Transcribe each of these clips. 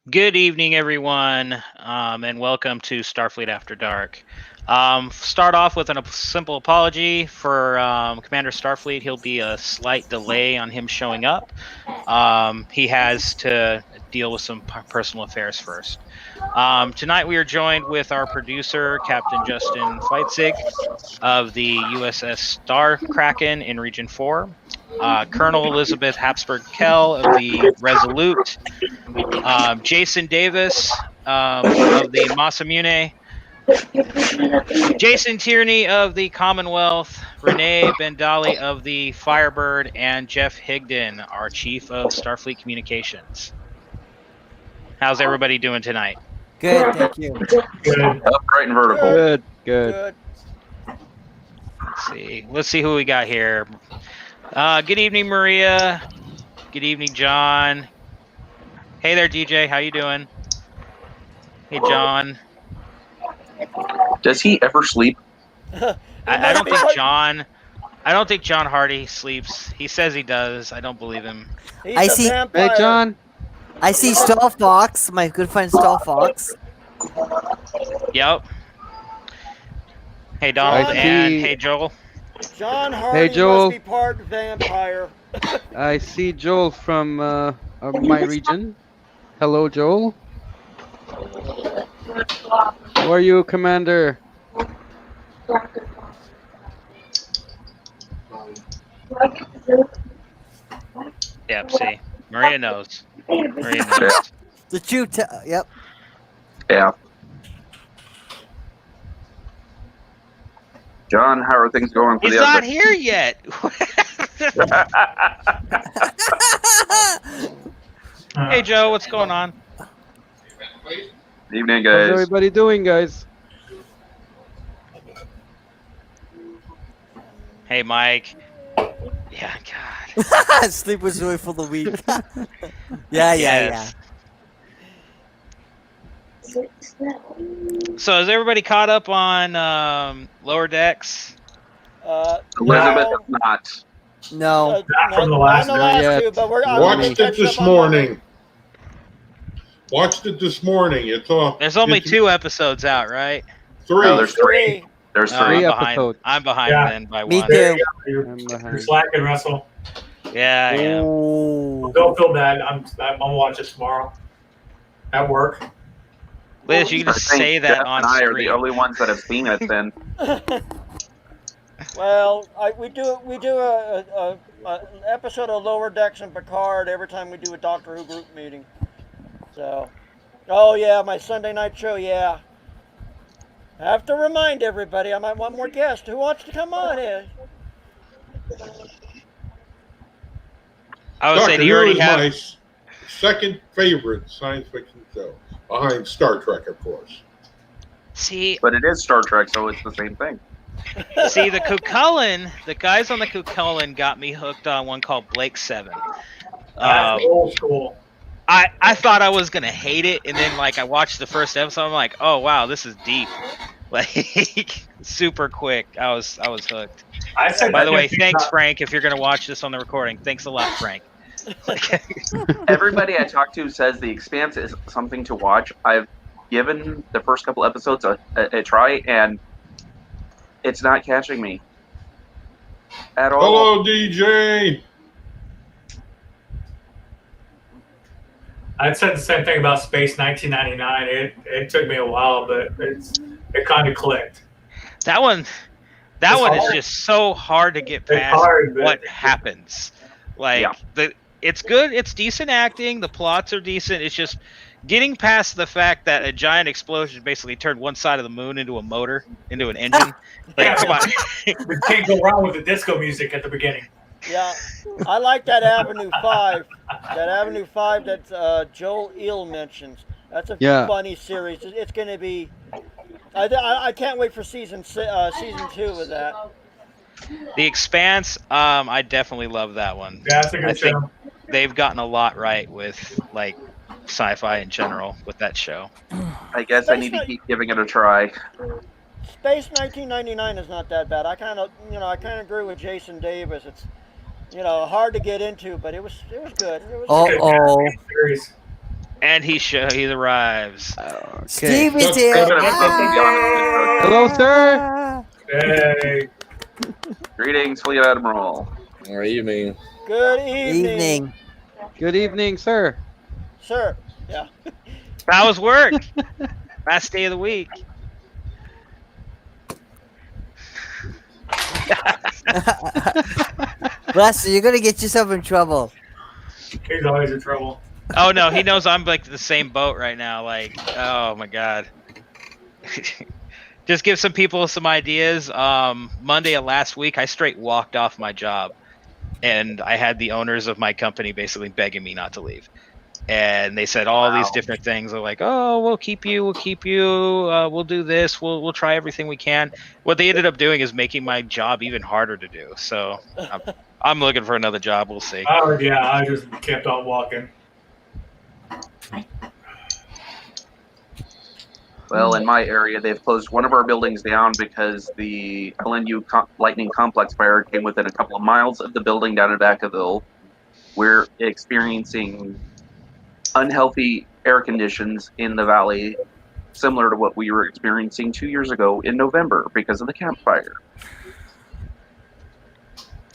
Good evening, everyone, and welcome to Starfleet After Dark. Start off with a simple apology for Commander Starfleet. He'll be a slight delay on him showing up. He has to deal with some personal affairs first. Tonight we are joined with our producer, Captain Justin Fietzek of the USS Kraken in Region 4, Colonel Elizabeth Hapsburg-Kell of the Resolute, Jason Davis of the Masamune, Jason Tierney of the Commonwealth, Rene Bendali of the Firebird, and Jeff Higdon, our Chief of Starfleet Communications. How's everybody doing tonight? Good, thank you. Good. Upright and vertical. Good. Let's see who we got here. Good evening, Maria. Good evening, John. Hey there, DJ. How you doing? Hey, John. Does he ever sleep? I don't think John. I don't think John Hardy sleeps. He says he does. I don't believe him. I see. Hey, John. I see Stall Fox, my good friend Stall Fox. Yep. Hey, Donald, I and see- hey, Joel. John Hardy Joel. must be part vampire. I see Joel from my region. Hello, Joel. How are you, Commander? Yep, see. Maria knows. Maria knows. The truth. Yep. Yeah. John, how are things going for He's the not other? here yet. Hey, Joe, what's going on? Evening, How's guys. everybody doing, guys? Hey, Mike. Yeah, God. Sleep was really for the week. yeah. Yes. So is everybody caught up on Lower Decks? Elizabeth is not. No. Not from the Not last yet. two, but I'm Watched gonna it catch this up on Monday. morning. Watched it this morning. It's all. There's only it's 2 episodes out, right? Three. No, there's three. There's Oh, three. Three I'm behind. episodes. I'm behind Yeah. then by Me one. too. You're, I'm you're behind. slacking, Russell. Yeah, I am. Oh. Don't feel bad. I'm gonna watch it tomorrow at work. Liz, you can I just think say that Jeff on and I are the stream. only ones that have seen it. Then Well, we do a episode of Lower Decks and Picard every time we do a Doctor Who group meeting. So, oh yeah, my Sunday night show. Yeah, I have to remind everybody. I might want more guests. Who wants to come on? I would say, Doctor do you Who already is have? my second favorite science fiction show, behind Star Trek, of course. See, but it is Star Trek, so it's the same thing. the Cucullin, the guys on the Cucullin got me hooked on one called Blake 7. That's old school. I thought I was gonna hate it, and then I watched the first episode. I'm like, oh wow, this is deep, super quick. I was hooked. I said. By the way, that- thanks, Frank. If you're gonna watch this on the recording, thanks a lot, Frank. Everybody I talk to says The Expanse is something to watch. I've given the first couple episodes a try, and it's not catching me at all. Hello, DJ. I said the same thing about Space 1999. It took me a while, but it kind of clicked. That one is hard. just so hard to get It's past hard, but- what happens. Yeah. It's good. It's decent acting. The plots are decent. It's just getting past the fact that a giant explosion basically turned one side of the moon into a motor, into an engine. Yeah. Come on. We can't go wrong with the disco music at the beginning. Yeah, I like that Avenue 5. That Avenue 5 that Joel Eel mentions. That's a Yeah. funny series. It's going to be. I can't wait for season 2 of that. The Expanse, I definitely love that one. Yeah, that's a I good think show. they've gotten a lot right with sci-fi in general with that show. I guess I need to keep giving it a try. Space 1999 is not that bad. I kind of agree with Jason Davis. It's hard to get into, but it was good. It was Oh. Series. And he arrives. Okay. Steve is That's here. better. Hello, sir. Hey. Greetings, Fleet Admiral. Good evening. Good evening. Evening. Good evening, sir. Sir. Yeah. How was work? Last day of the week. Lester, you're gonna get yourself in trouble. He's always in trouble. Oh no, he knows I'm like the same boat right now. Like, oh my god. Just give some people some ideas. Monday of last week, I straight walked off my job, and I had the owners of my company basically begging me not to leave. And they said all these different things. They're like, "Oh, we'll keep you. We'll do this. We'll try everything we can." What they ended up doing is making my job even harder to do. So I'm looking for another job. We'll see. Oh yeah, I just kept on walking. Well, in my area, they've closed one of our buildings down because the LNU Lightning Complex fire came within a couple of miles of the building down in Vacaville. We're experiencing unhealthy air conditions in the valley, similar to what we were experiencing 2 years ago in November because of the campfire.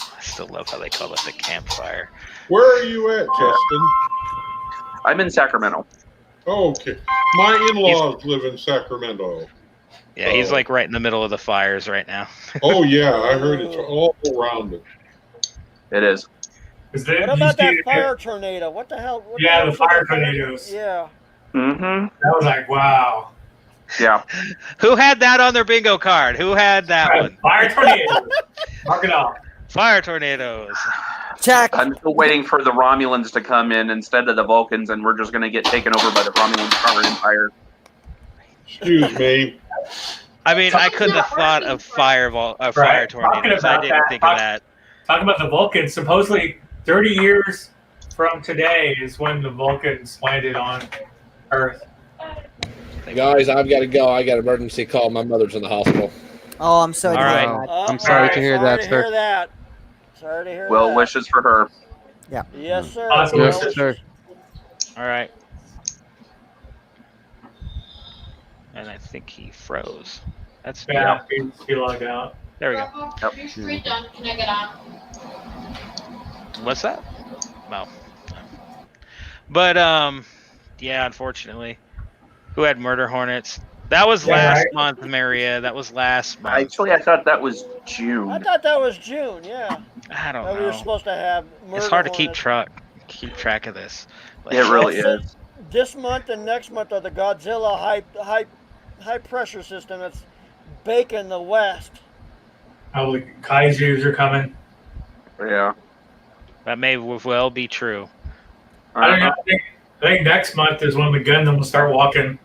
I still love how they call it the campfire. Where are you at, Justin? I'm in Sacramento. Oh, okay. My in-laws live in Sacramento. Yeah, he's like right in the middle of the fires right now. Oh, yeah. I heard it's all around it. It is. What about that fire tornado? What the hell? What Yeah, hell the fire tornadoes. Yeah. Mm-hmm. That was like, wow. Yeah. Who had that on their bingo card? Who had that one? Fire tornadoes. Mark it off. Fire tornadoes. Check. I'm still waiting for the Romulans to come in instead of the Vulcans, and we're just going to get taken over by the Romulan Power Empire. Excuse me. I mean, I couldn't have thought of fire tornadoes. I didn't think of that. Talking about the Vulcans, supposedly 30 years from today is when the Vulcans landed on Earth. Guys, I've got to go. I got an emergency call. My mother's in the hospital. Oh, I'm sorry. All to hear right. that. I'm sorry to hear that, sir. Sorry to hear Well that. wishes for her. Yes, sir. Awesome. Well Yes, wishes. sir. All right. And I think he froze. That's Yeah, he logged out. There we go. Yep. Your screen done. Can I get on? What's that? No. But yeah, unfortunately, who had murder hornets? That was last month, Maria. That was last month. Actually, I thought that was June. I thought that was June. Yeah. I don't That we were know. supposed to have. It's hard to murder keep track of this. Like, It really Well, is. This month and next month are the Godzilla high pressure system that's baking the West. Oh, the Kaijus are coming. Yeah. that may well be true. I don't know. I think next month is when the Gundam will start walking.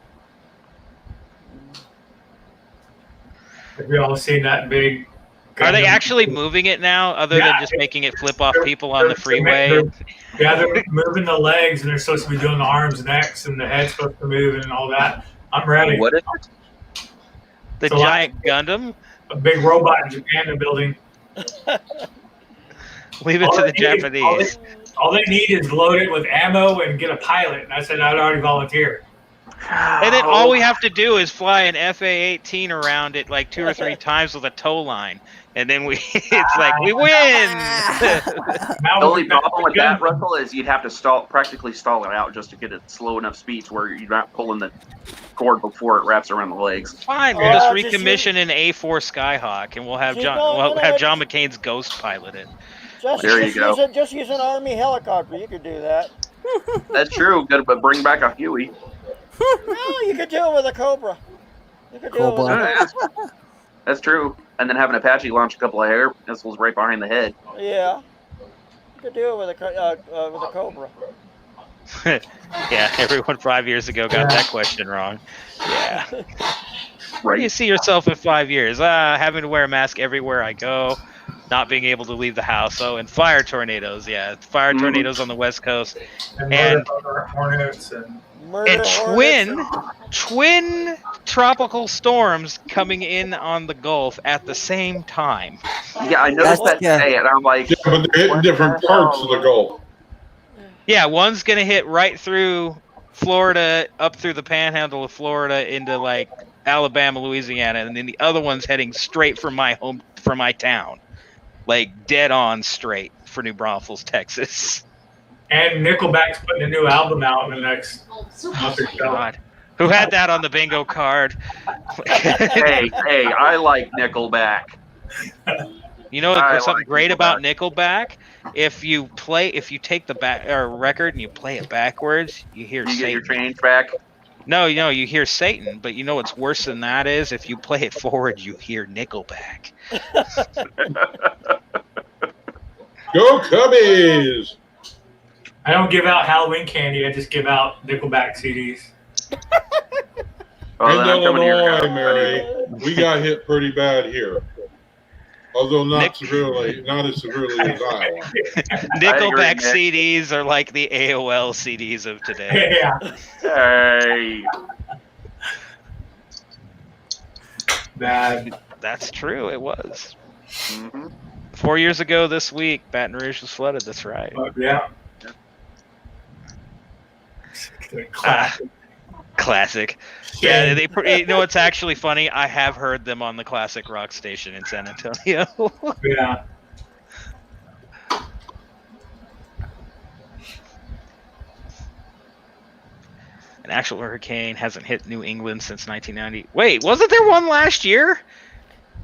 Have we all seen that big? Are they Gundam? actually moving it now, other than just making it flip off people on the freeway? They're moving the legs, and they're supposed to be doing the arms, necks, and the head's supposed to move, and all that. I'm ready. What is it? The So, giant Gundam? A big robot in Japan they're building. Leave it All to the they need- Japanese. All they need is load it with ammo and get a pilot. And I said I'd already volunteer. And then all we have to do is fly an FA-18 around it like 2 or 3 times with a tow line, and then it's like we win. Now The only we're back problem to with that, Gundam. Russell, is you'd have to practically stall it out just to get it slow enough speed to where you're not pulling the cord before it wraps around the legs. Fine, we'll just just recommission an A4 Skyhawk, and we'll have Keep John going, John McCain's Ghost pilot it. There you go. Just use an Army helicopter. You could do that. That's true, but bring back a Huey. No, you could do it with a Cobra. You could do it with Cobra. That's true. And then have an Apache launch a couple of air missiles right behind the head. Yeah. You could do it with a Cobra. Yeah, everyone 5 years ago got that question wrong. Yeah. Where do you Right. see yourself in 5 years? Having to wear a mask everywhere I go, not being able to leave the house. Oh, and fire tornadoes. Yeah, fire tornadoes on the West Coast. And murder hornets and Murder And hornets twin tropical storms coming in on the Gulf at the same time. Yeah, I noticed that That's- today, and I'm like, Yeah, but they're hitting different parts of the Gulf. Yeah, one's gonna hit right through Florida up through the panhandle of Florida into like Alabama, Louisiana, and then the other one's heading straight for my town, like dead on straight for New Braunfels, Texas. And Nickelback's putting a new album out in the next month or so. God, who had that on the bingo card? Hey, I like Nickelback. You know I what's something like great Nickelback. about Nickelback? If you take the record and you play it backwards, you hear You get your Satan. change back. No, you hear Satan, but you know what's worse than that is if you play it forward, you hear Nickelback. Go Cubbies! I don't give out Halloween candy. I just give out Nickelback CDs. Oh, In then I'm coming to your Illinois, house. Mary, we got hit pretty bad here. Although not as severely as Iowa. Nickelback Nick. CDs are like the AOL CDs of today. Yeah. Hey. Bad. That's true. It was. hmm 4 years ago this week, Baton Rouge was flooded. That's right. But yeah. Classic. Classic. Yeah, you know what's actually funny? I have heard them on the classic rock station in San Antonio. Yeah. An actual hurricane hasn't hit New England since 1990. Wait, wasn't there one last year?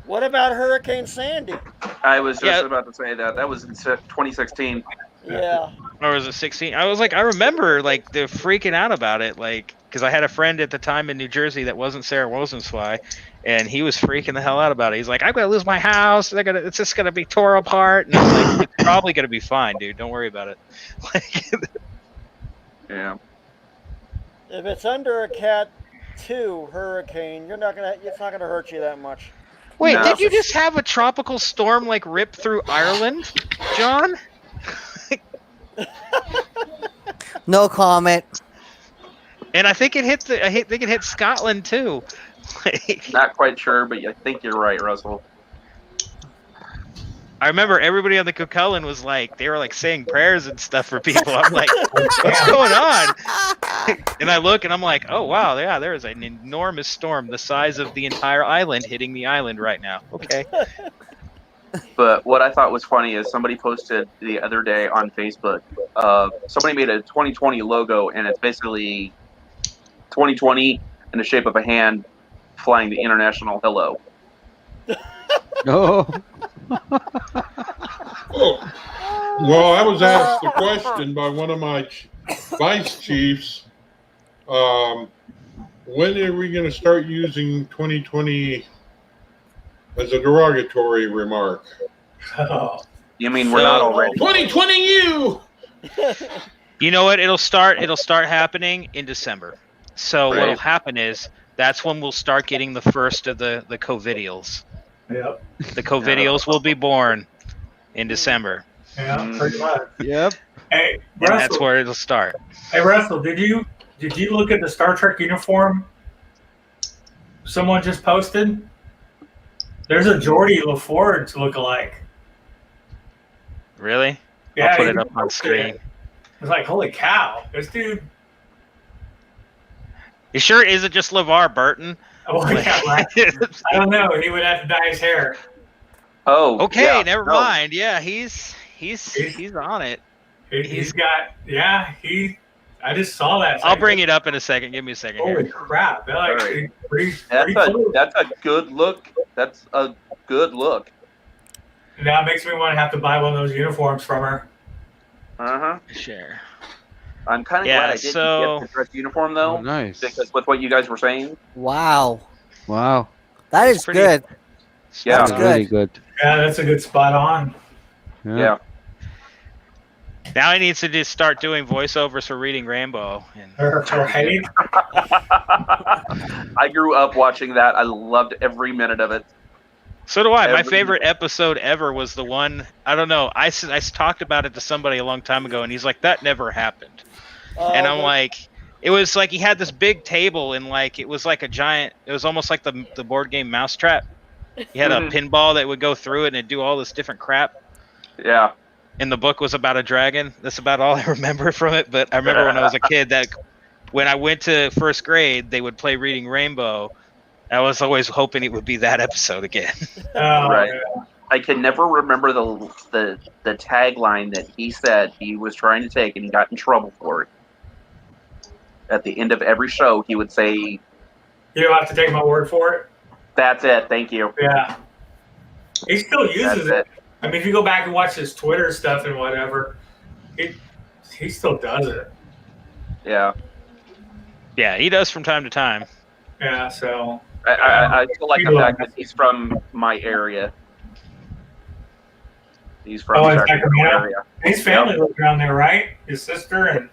What about Hurricane Sandy? I was just Yeah. about to say that. That was in 2016. Yeah. Or was it 16? I was like, I remember like they're freaking out about it, like because I had a friend at the time in New Jersey that wasn't Sarah Rosenzweig, and he was freaking the hell out about it. He's like, I'm gonna lose my house. It's just gonna be tore apart. And I was like, it's probably gonna be fine, dude. Don't worry about it. Like, Yeah. If it's under a Cat 2 hurricane, it's not gonna hurt you that much. wait, No. did you just have a tropical storm like rip through Ireland, John? No comment. And I think it hit Scotland too. Like, Not quite sure, but I think you're right, Russell. I remember everybody on the Cucullin was like, they were like saying prayers and stuff for people. I'm like, what's going on? And I look and I'm like, oh wow, yeah, there is an enormous storm the size of the entire island hitting the island right now. Okay. But what I thought was funny is somebody posted the other day on Facebook. Somebody made a 2020 logo, and it's basically 2020 in the shape of a hand flying the international hello. Oh. Oh. Well, I was asked the question by one of my vice chiefs. When are we going to start using 2020 as a derogatory remark? Oh. You mean we're not So- already? 2020 you! You know what? It'll start happening in December. So Right. what'll happen is that's when we'll start getting the first of the covidials. Yep. The covidials will be born in December. Yeah. Pretty much. Yep. Hey, And that's Russell. where it'll start. Hey, Russell. Did you look at the Star Trek uniform someone just posted? There's a Geordie LaForge lookalike. Really? Yeah, I'll put he it up on posted it. screen. It's like, holy cow, this dude. You sure it isn't just LeVar Burton? Oh, yeah, right. I don't know. He would have to dye his hair. Oh, Okay, yeah, never no. mind. Yeah, he's on it. He's got, yeah. I just saw that. I'll bring it up in a second. Give me a second Holy here. crap! They're like All right. pretty That's cool. a good look. That's a good look. Now it makes me want to have to buy one of those uniforms from her. Uh-huh. Share. I'm kind of Yeah, glad I didn't so- get the dress uniform though, Oh, nice. because with what you guys were saying. Wow. Wow. That is pretty- good. Yeah. That's That's good. really good. Yeah, that's a good spot on. Yeah. Now he needs to just start doing voiceovers for reading Rambo. And Her hate. I grew up watching that. I loved every minute of it. so do I. My Every- favorite episode ever was the one. I don't know. I talked about it to somebody a long time ago, and he's like, "That never happened." And I'm like, it was like he had this big table, and like it was like a giant. It was almost like the board game Mousetrap. He had a Mhm. pinball that would go through it and it'd do all this different crap. Yeah. And the book was about a dragon. That's about all I remember from it. But I remember when I was a kid that when I went to first grade, they would play Reading Rainbow. I was always hoping it would be that episode again. Right. I can never remember the tagline that he said he was trying to take, and he got in trouble for it. At the end of every show, he would say, "You don't have to take my word for it." That's it. Thank you. Yeah. He still uses it. I mean, if you go back and watch his Twitter stuff and whatever, he still does it. Yeah. Yeah, he does from time to time. Yeah, so I feel like the fact that he's from my area. He's from the Sacramento area. His family lives around there, right? His sister and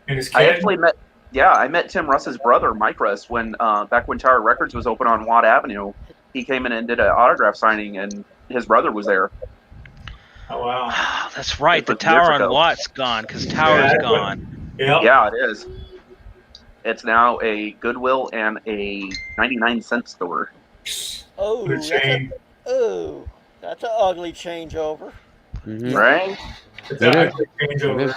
his kid. I actually met Tim Russ's brother, Mike Russ, when back when Tower Records was open on Watt Avenue. He came in and did an autograph signing, and his brother was there. Oh wow, that's right. The Tower on Watt's gone because Tower's gone. Yeah, it is. It's now a Goodwill and a 99-cent store. Oh, that's an ugly changeover. Mm-hmm. Right? It's an ugly changeover.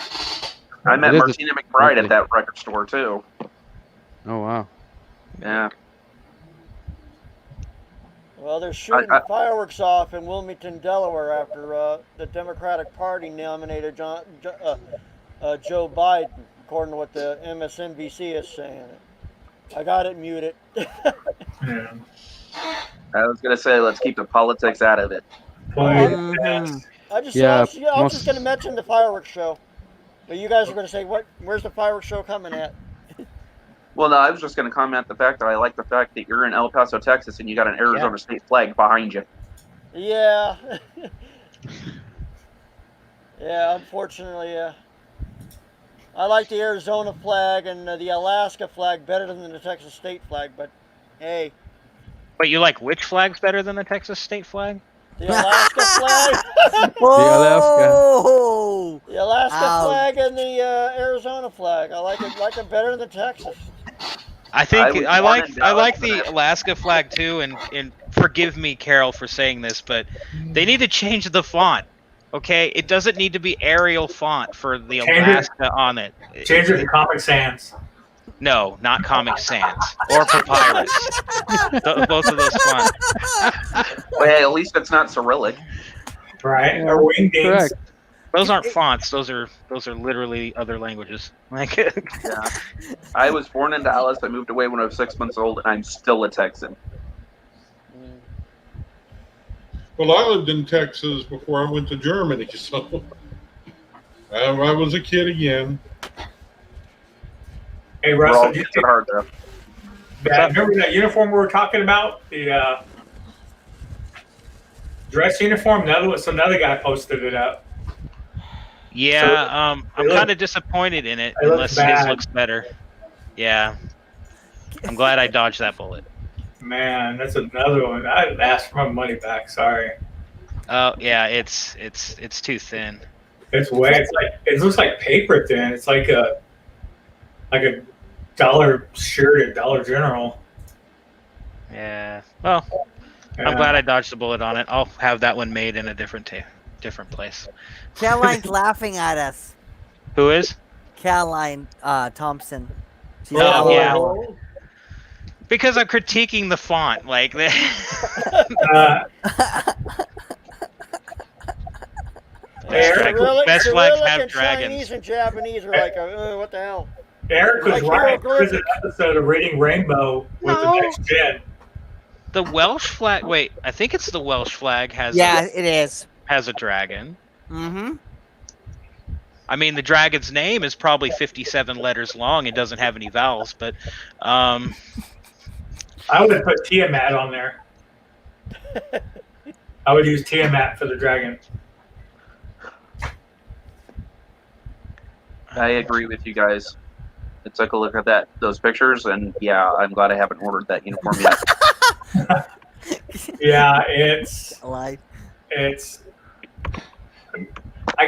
I met Martina McBride at that record store, too. Oh, wow. Yeah. Well, they're shooting fireworks off in Wilmington, Delaware after the Democratic Party nominated Joe Biden, according to what the MSNBC is saying. I got it muted. Yeah. I was going to say, let's keep the politics out of it. I was just going to mention the fireworks show. But you guys are going to say, where's the fireworks show coming at? Well, no, I was just going to comment the fact that I like the fact that you're in El Paso, Texas, and you got an Arizona state flag behind you. Yeah. Yeah, unfortunately, yeah. I like the Arizona flag and the Alaska flag better than the Texas state flag, but hey. But you like which flags better than the Texas state flag? The Alaska flag. The Alaska flag and the Arizona flag. I like it better than the Texas. I think I like the Alaska flag too, and forgive me, Carol, for saying this, but they need to change the font. Okay, it doesn't need to be Arial font for the Alaska on it. Change it to Comic Sans. No, not Comic Sans or Papyrus. Both of those fonts. Well, hey, at least it's not Cyrillic, right? Or Wingdings. Those aren't fonts. Those are literally other languages. Like, yeah. I was born in Dallas. I moved away when I was 6 months old, and I'm still a Texan. Well, I lived in Texas before I went to Germany, so I was a kid again. Hey, Russell, remember that uniform we were talking about? The dress uniform? Another guy posted it up. Yeah, I'm kind of disappointed in it, unless his looks better. Yeah. I'm glad I dodged that bullet. Man, that's another one. I'd ask for my money back. Sorry. Oh yeah, it's too thin. It looks like paper thin. It's like a dollar shirt at Dollar General. Yeah. Well, I'm glad I dodged the bullet on it. I'll have that one made in a different place. Caroline's laughing at us. Who is? Caroline Thompson. She's yeah. Because I'm critiquing the font, like that. Best flags have dragons. Chinese and Japanese are like, what the hell? Eric was right. There's an episode of Reading Rainbow with the next gen. The Welsh flag. Wait, I think it's the Welsh flag has. Yeah, it is. Has a dragon. Mm-hmm. I mean, the dragon's name is probably 57 letters long. It doesn't have any vowels, but. I would have put Tiamat on there. I would use Tiamat for the dragon. I agree with you guys. I took a look at those pictures, and yeah, I'm glad I haven't ordered that uniform yet. Yeah, it's. I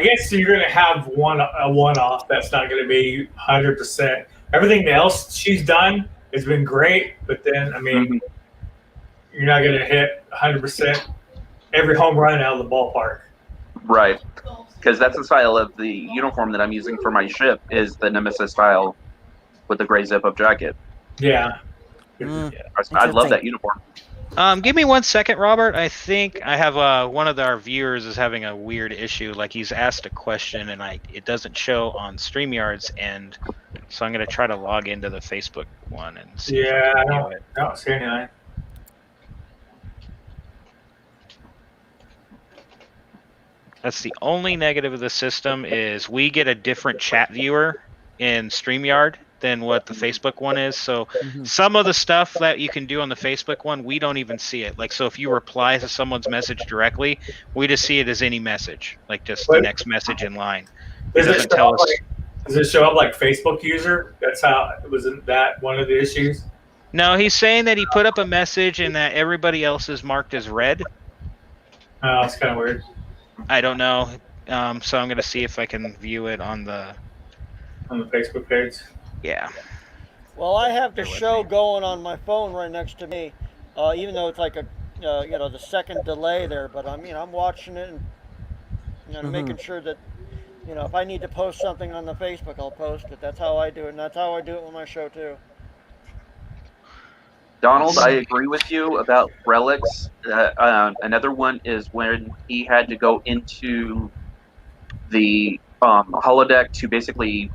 guess you're going to have a one-off that's not going to be 100%. Everything else she's done has been great, but then, I mean, you're not going to hit 100% every home run out of the ballpark. Right. Because that's the style of the uniform that I'm using for my ship is the Nemesis style with the gray zip-up jacket. Yeah. Mm. I love that uniform. Give me 1 second, Robert. I think I have one of our viewers is having a weird issue. Like he's asked a question and it doesn't show on StreamYard's end. So I'm gonna try to log into the Facebook one and see. Yeah, if I I can view don't, it. I don't see anything. That's the only negative of the system is we get a different chat viewer in StreamYard than what the Facebook one is. So some of the stuff that you can do on the Facebook one, we don't even see it. Like, so if you reply to someone's message directly, we just see it as any message, like just the next message in line. It doesn't tell us. Does it show up like Facebook user? That's how, wasn't that one of the issues? No, he's saying that he put up a message and that everybody else is marked as red. Oh, it's kind of weird. I don't know. So I'm going to see if I can view it on the Facebook page. Yeah. Well, I have the show going on my phone right next to me, even though it's like a, the second delay there. But I'm watching it and making sure that, if I need to post something on the Facebook, I'll post it. That's how I do it, and that's how I do it with my show too. Donald, I agree with you about relics. Another one is when he had to go into the holodeck to basically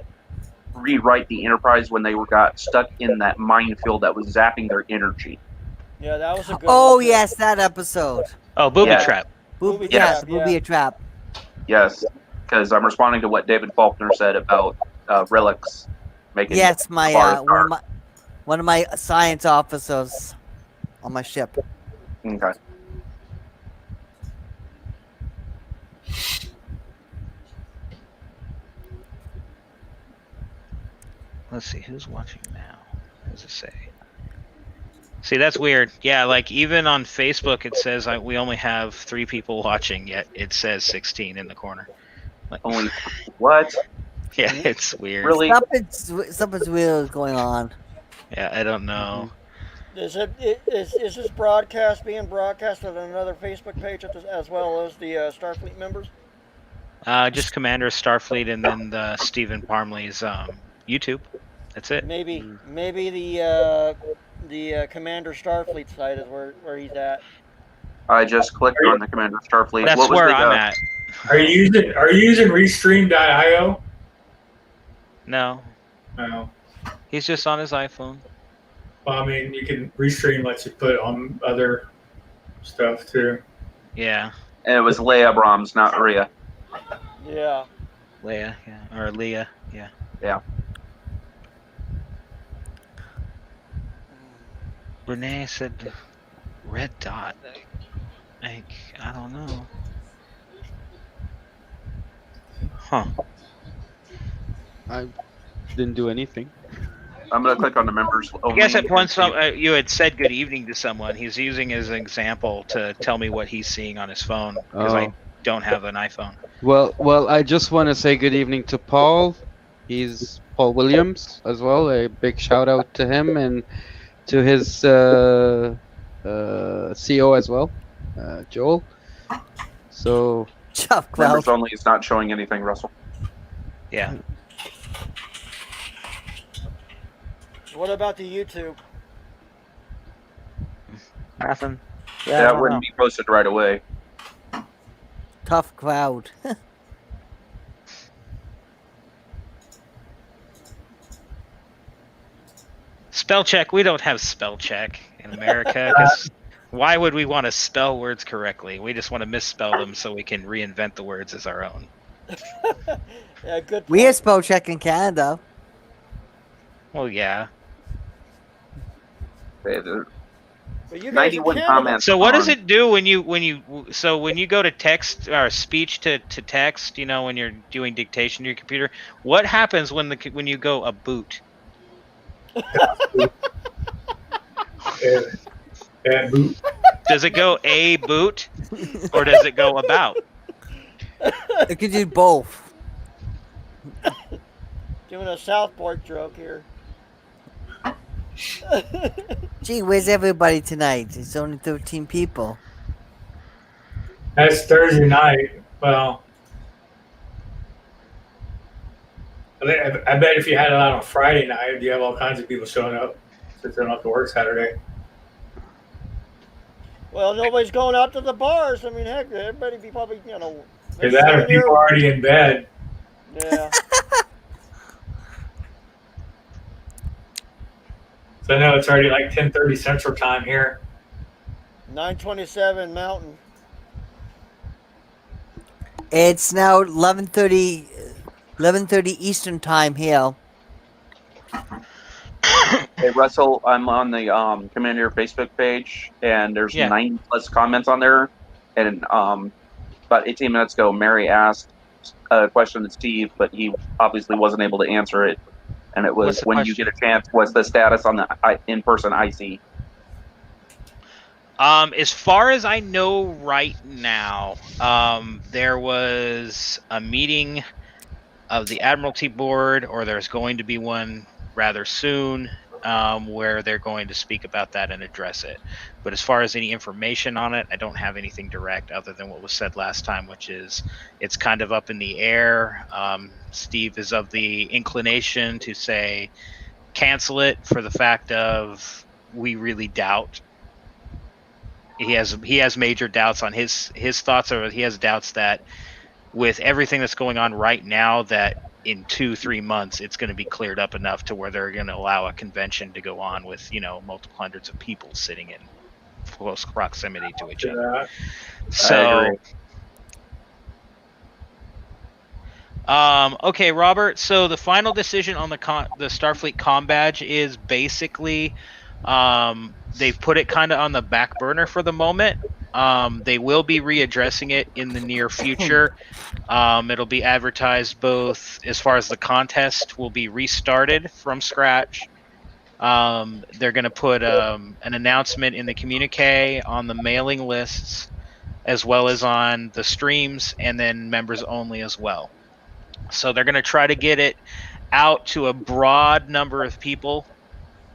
rewrite the Enterprise when they got stuck in that minefield that was zapping their energy. Yeah, that was a good Oh, one. yes, that episode. Oh, Booby Yeah. Trap. Booby Yes. Trap. Booby Trap. Yes, because I'm responding to what David Faulkner said about relics making. Yes, my Far one of my science officers on my ship. Okay. Let's see, who's watching now? What does it say? See, that's weird. Yeah, like even on Facebook, it says we only have 3 people watching, yet it says 16 in the corner. Like, Only what? yeah, it's weird. Really? Something's weird going on. Yeah, I don't know. Is this broadcast being broadcast on another Facebook page as well as the Starfleet members? Just Commander Starfleet and then Stephen Parmley's YouTube. That's it. Maybe the Commander Starfleet site is where he's at. I just clicked on the Commander Starfleet. That's What was where the, I'm at. Are you using Restream.io? No, No. he's just on his iPhone. Well, I mean, you can Restream lets you put on other stuff too. Yeah, And it was Leia Brahms, not Rhea. Yeah. Leia, yeah, or Leah, yeah. Yeah. Rene said red dot. I don't know. Huh. I didn't do anything. I'm going to click on the members I only. guess at once you had said good evening to someone. He's using as an example to tell me what he's seeing on his phone because I don't have an iPhone. Well, I just want to say good evening to Paul. He's Paul Williams as well. A big shout out to him and to his CO as well, Joel. So Chuff Members Cloud. only is not showing anything, Russell. Yeah. What about the YouTube? Nothing. That wouldn't be posted right away. Tough crowd. Spell check. We don't have spell check in America. 'Cause why would we want to spell words correctly? We just want to misspell them so we can reinvent the words as our own. Yeah, good. We point. have spell check in Canada. Well, yeah. But you guys in 91 Canada- comments. So what does on- it do when you go to text or speech to text? You know, when you're doing dictation to your computer, what happens when you go a boot? And boot. Does it go a boot or does it go about? It could do both. Doing a Southport joke here. Gee, where's everybody tonight? It's only 13 people. That's Thursday night. Well, I bet if you had it on a Friday night, you have all kinds of people showing up since they don't have to work Saturday. Well, nobody's going out to the bars. I mean, heck, everybody be probably, Is they're that or sitting here. people already in bed? Yeah. So I know it's already like 10:30 Central Time here. 9:27 Mountain. It's now 11:30 Eastern time here. Hey Russell, I'm on the Commander Facebook page, and there's Yeah. 90+ comments on there. And about 18 minutes ago, Mary asked a question to Steve, but he obviously wasn't able to answer it. And it was, What's the when question? you get a chance, what's the status on the in-person IC? As far as I know right now, there was a meeting of the Admiralty Board, or there's going to be one rather soon, where they're going to speak about that and address it. But as far as any information on it, I don't have anything direct other than what was said last time, which is it's kind of up in the air. Steve is of the inclination to say cancel it for the fact of we really doubt. He has major doubts on his thoughts, or he has doubts that with everything that's going on right now, that in 2-3 months it's going to be cleared up enough to where they're going to allow a convention to go on with multiple hundreds of people sitting in close proximity to each other. So okay, Robert, so the final decision on the Starfleet comm badge is basically they've put it kind of on the back burner for the moment. They will be readdressing it in the near future. It'll be advertised both as far as the contest will be restarted from scratch. They're going to put an announcement in the communique on the mailing lists, as well as on the streams, and then members only as well. So they're going to try to get it out to a broad number of people,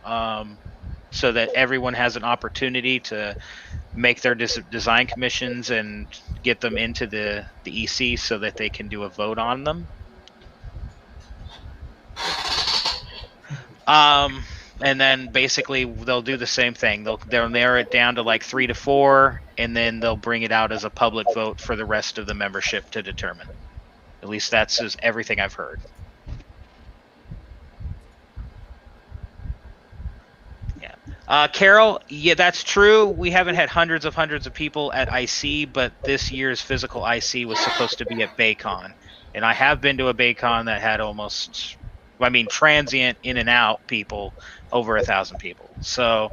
so that everyone has an opportunity to make their design commissions and get them into the EC so that they can do a vote on them. And then basically they'll do the same thing. They'll narrow it down to like 3 to 4, and then they'll bring it out as a public vote for the rest of the membership to determine. At least that's just everything I've heard. Carol, yeah, that's true. We haven't had hundreds of people at IC, but this year's physical IC was supposed to be at Baycon. And I have been to a Baycon that had almost, transient in and out people, over 1,000 people. So,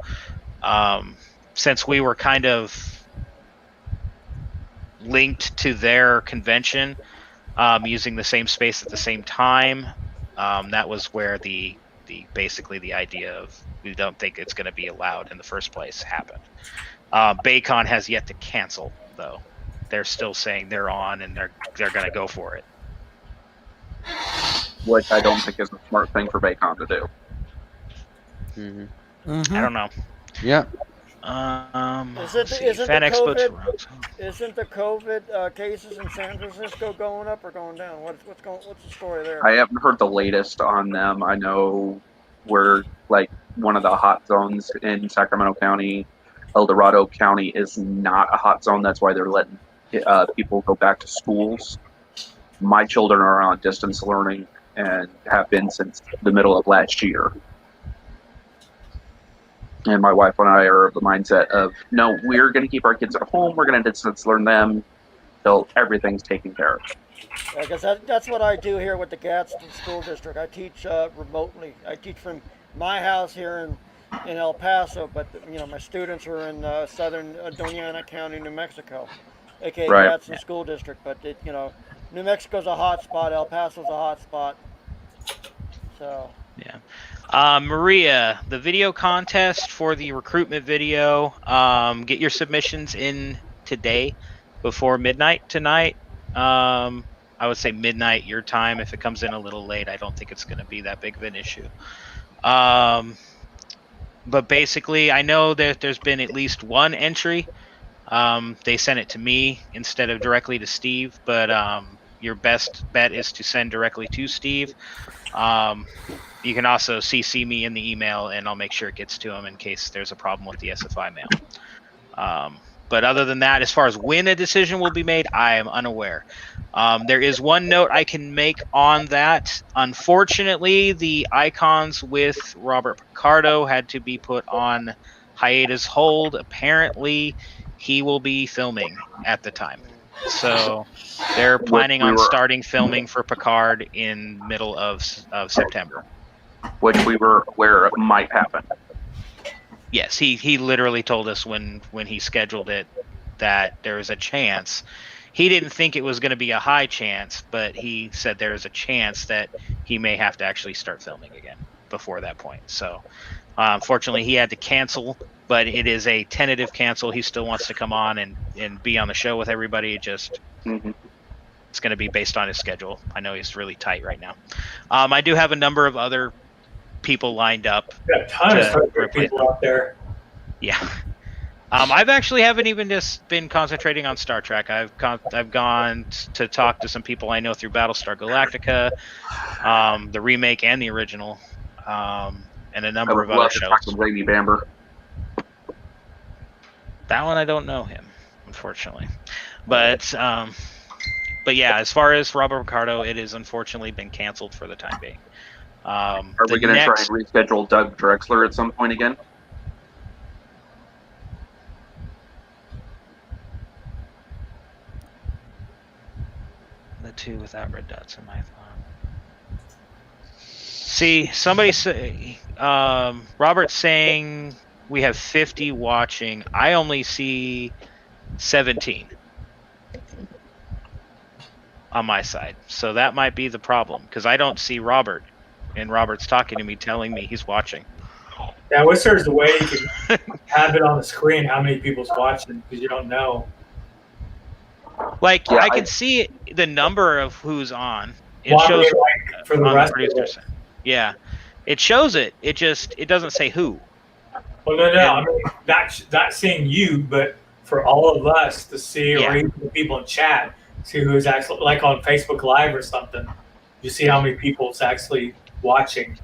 since we were kind of linked to their convention, using the same space at the same time, that was where basically the idea of we don't think it's going to be allowed in the first place happened. Baycon has yet to cancel, though. They're still saying they're on and they're going to go for it. Which I don't think is a smart thing for Baycon to do. Mm-hmm. I don't know. Yeah. Isn't the COVID cases in San Francisco going up or going down? What's the story there? I haven't heard the latest on them. I know we're like one of the hot zones in Sacramento County. El Dorado County is not a hot zone. That's why they're letting people go back to schools. My children are on distance learning and have been since the middle of last year. And my wife and I are of the mindset of, no, we're going to keep our kids at home. We're going to distance learn them till everything's taken care of. Because that's what I do here with the Gadsden School District. I teach remotely. I teach from my house here in El Paso, but my students are in southern Doñana County, New Mexico, aka Right. Gadsden School District. But New Mexico's a hot spot. El Paso's a hot spot. So. Yeah. Maria, the video contest for the recruitment video, get your submissions in today before midnight tonight. I would say midnight your time. If it comes in a little late, I don't think it's going to be that big of an issue. But basically, I know that there's been at least one entry. They sent it to me instead of directly to Steve, but your best bet is to send directly to Steve. You can also CC me in the email, and I'll make sure it gets to him in case there's a problem with the SFI mail. But other than that, as far as when a decision will be made, I am unaware. There is one note I can make on that. Unfortunately, the icons with Robert Picardo had to be put on hiatus hold. Apparently, he will be filming at the time. So they're planning on starting filming for Picard in middle of September. Which we were aware of might happen. Yes, he literally told us when he scheduled it that there was a chance. He didn't think it was going to be a high chance, but he said there is a chance that he may have to actually start filming again before that point. So, unfortunately, he had to cancel, but it is a tentative cancel. He still wants to come on and be on the show with everybody. Just it's going to be based on his schedule. I know he's really tight right now. I do have a number of other people lined up. Got a ton of people out there. Yeah. I've actually haven't even just been concentrating on Star Trek. I've gone to talk to some people I know through Battlestar Galactica, the remake and the original, and a number of other shows. Lady Bamber. That one I don't know him, unfortunately, but yeah, as far as Robert Ricardo, it has unfortunately been canceled for the time being. Are we going to try and reschedule Doug Drexler at some point again? The two without red dots in my phone. See, somebody say, Robert's saying we have 50 watching. I only see 17 on my side. So that might be the problem, because I don't see Robert. And Robert's talking to me, telling me he's watching. Yeah, I wish there's a way you can have it on the screen how many people's watching, because you don't know. Like, yeah, I can see the number of who's on. It shows like for the rest of it. Yeah, it shows it. It doesn't say who. Well, no. I mean, not seeing you, but for all of us to see, or even the people in chat, see who's actually, like on Facebook Live or something. You see how many people's actually watching.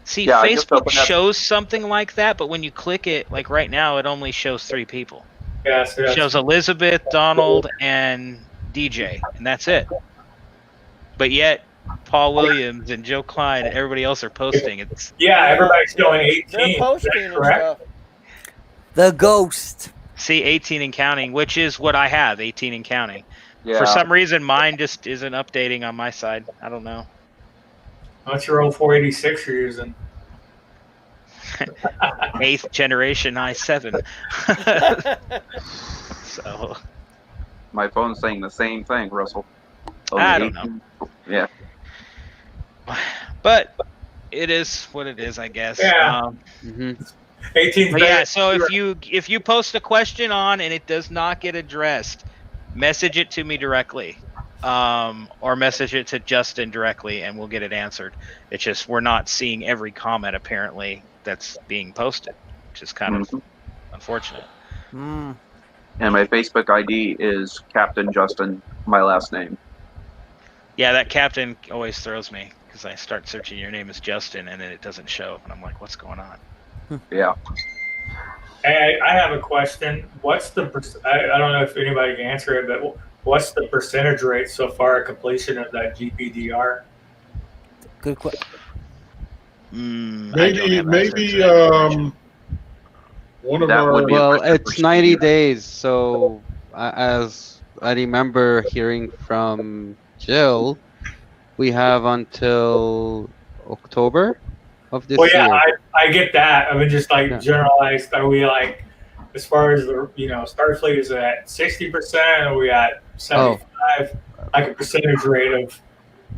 See, Facebook shows something like that, but when you click it, like right now, it only shows 3 people. Yeah, so it shows Elizabeth, Donald, and DJ, and that's it. But yet, Paul Williams and Joe Klein and everybody else are posting. Everybody's showing 18. They're posting and stuff. The ghost. See, 18 and counting, which is what I have, 18 and counting. Yeah. For some reason, mine just isn't updating on my side. I don't know. What's your old 486 you're using? 8th generation i7. So my phone's saying the same thing, Russell. I don't know. Yeah. But it is what it is, I guess. Yeah. 18. Yeah. So if you post a question on and it does not get addressed, message it to me directly, or message it to Justin directly, and we'll get it answered. It's just we're not seeing every comment apparently that's being posted, which is kind of unfortunate. Mm. And my Facebook ID is Captain Justin, my last name. Yeah, that Captain always throws me because I start searching your name as Justin and then it doesn't show, and I'm like, what's going on? Yeah. Hey, I have a question. What's the I don't know if anybody can answer it, but what's the percentage rate so far of completion of that GPDR? Good question. Maybe one of our. Well, it's 90 days, so as I remember hearing from Jill, we have until October of this year. I get that. I mean, just like generalized, are we like, as far as the Starfleet is at 60%, are we at 75%? Like a percentage rate of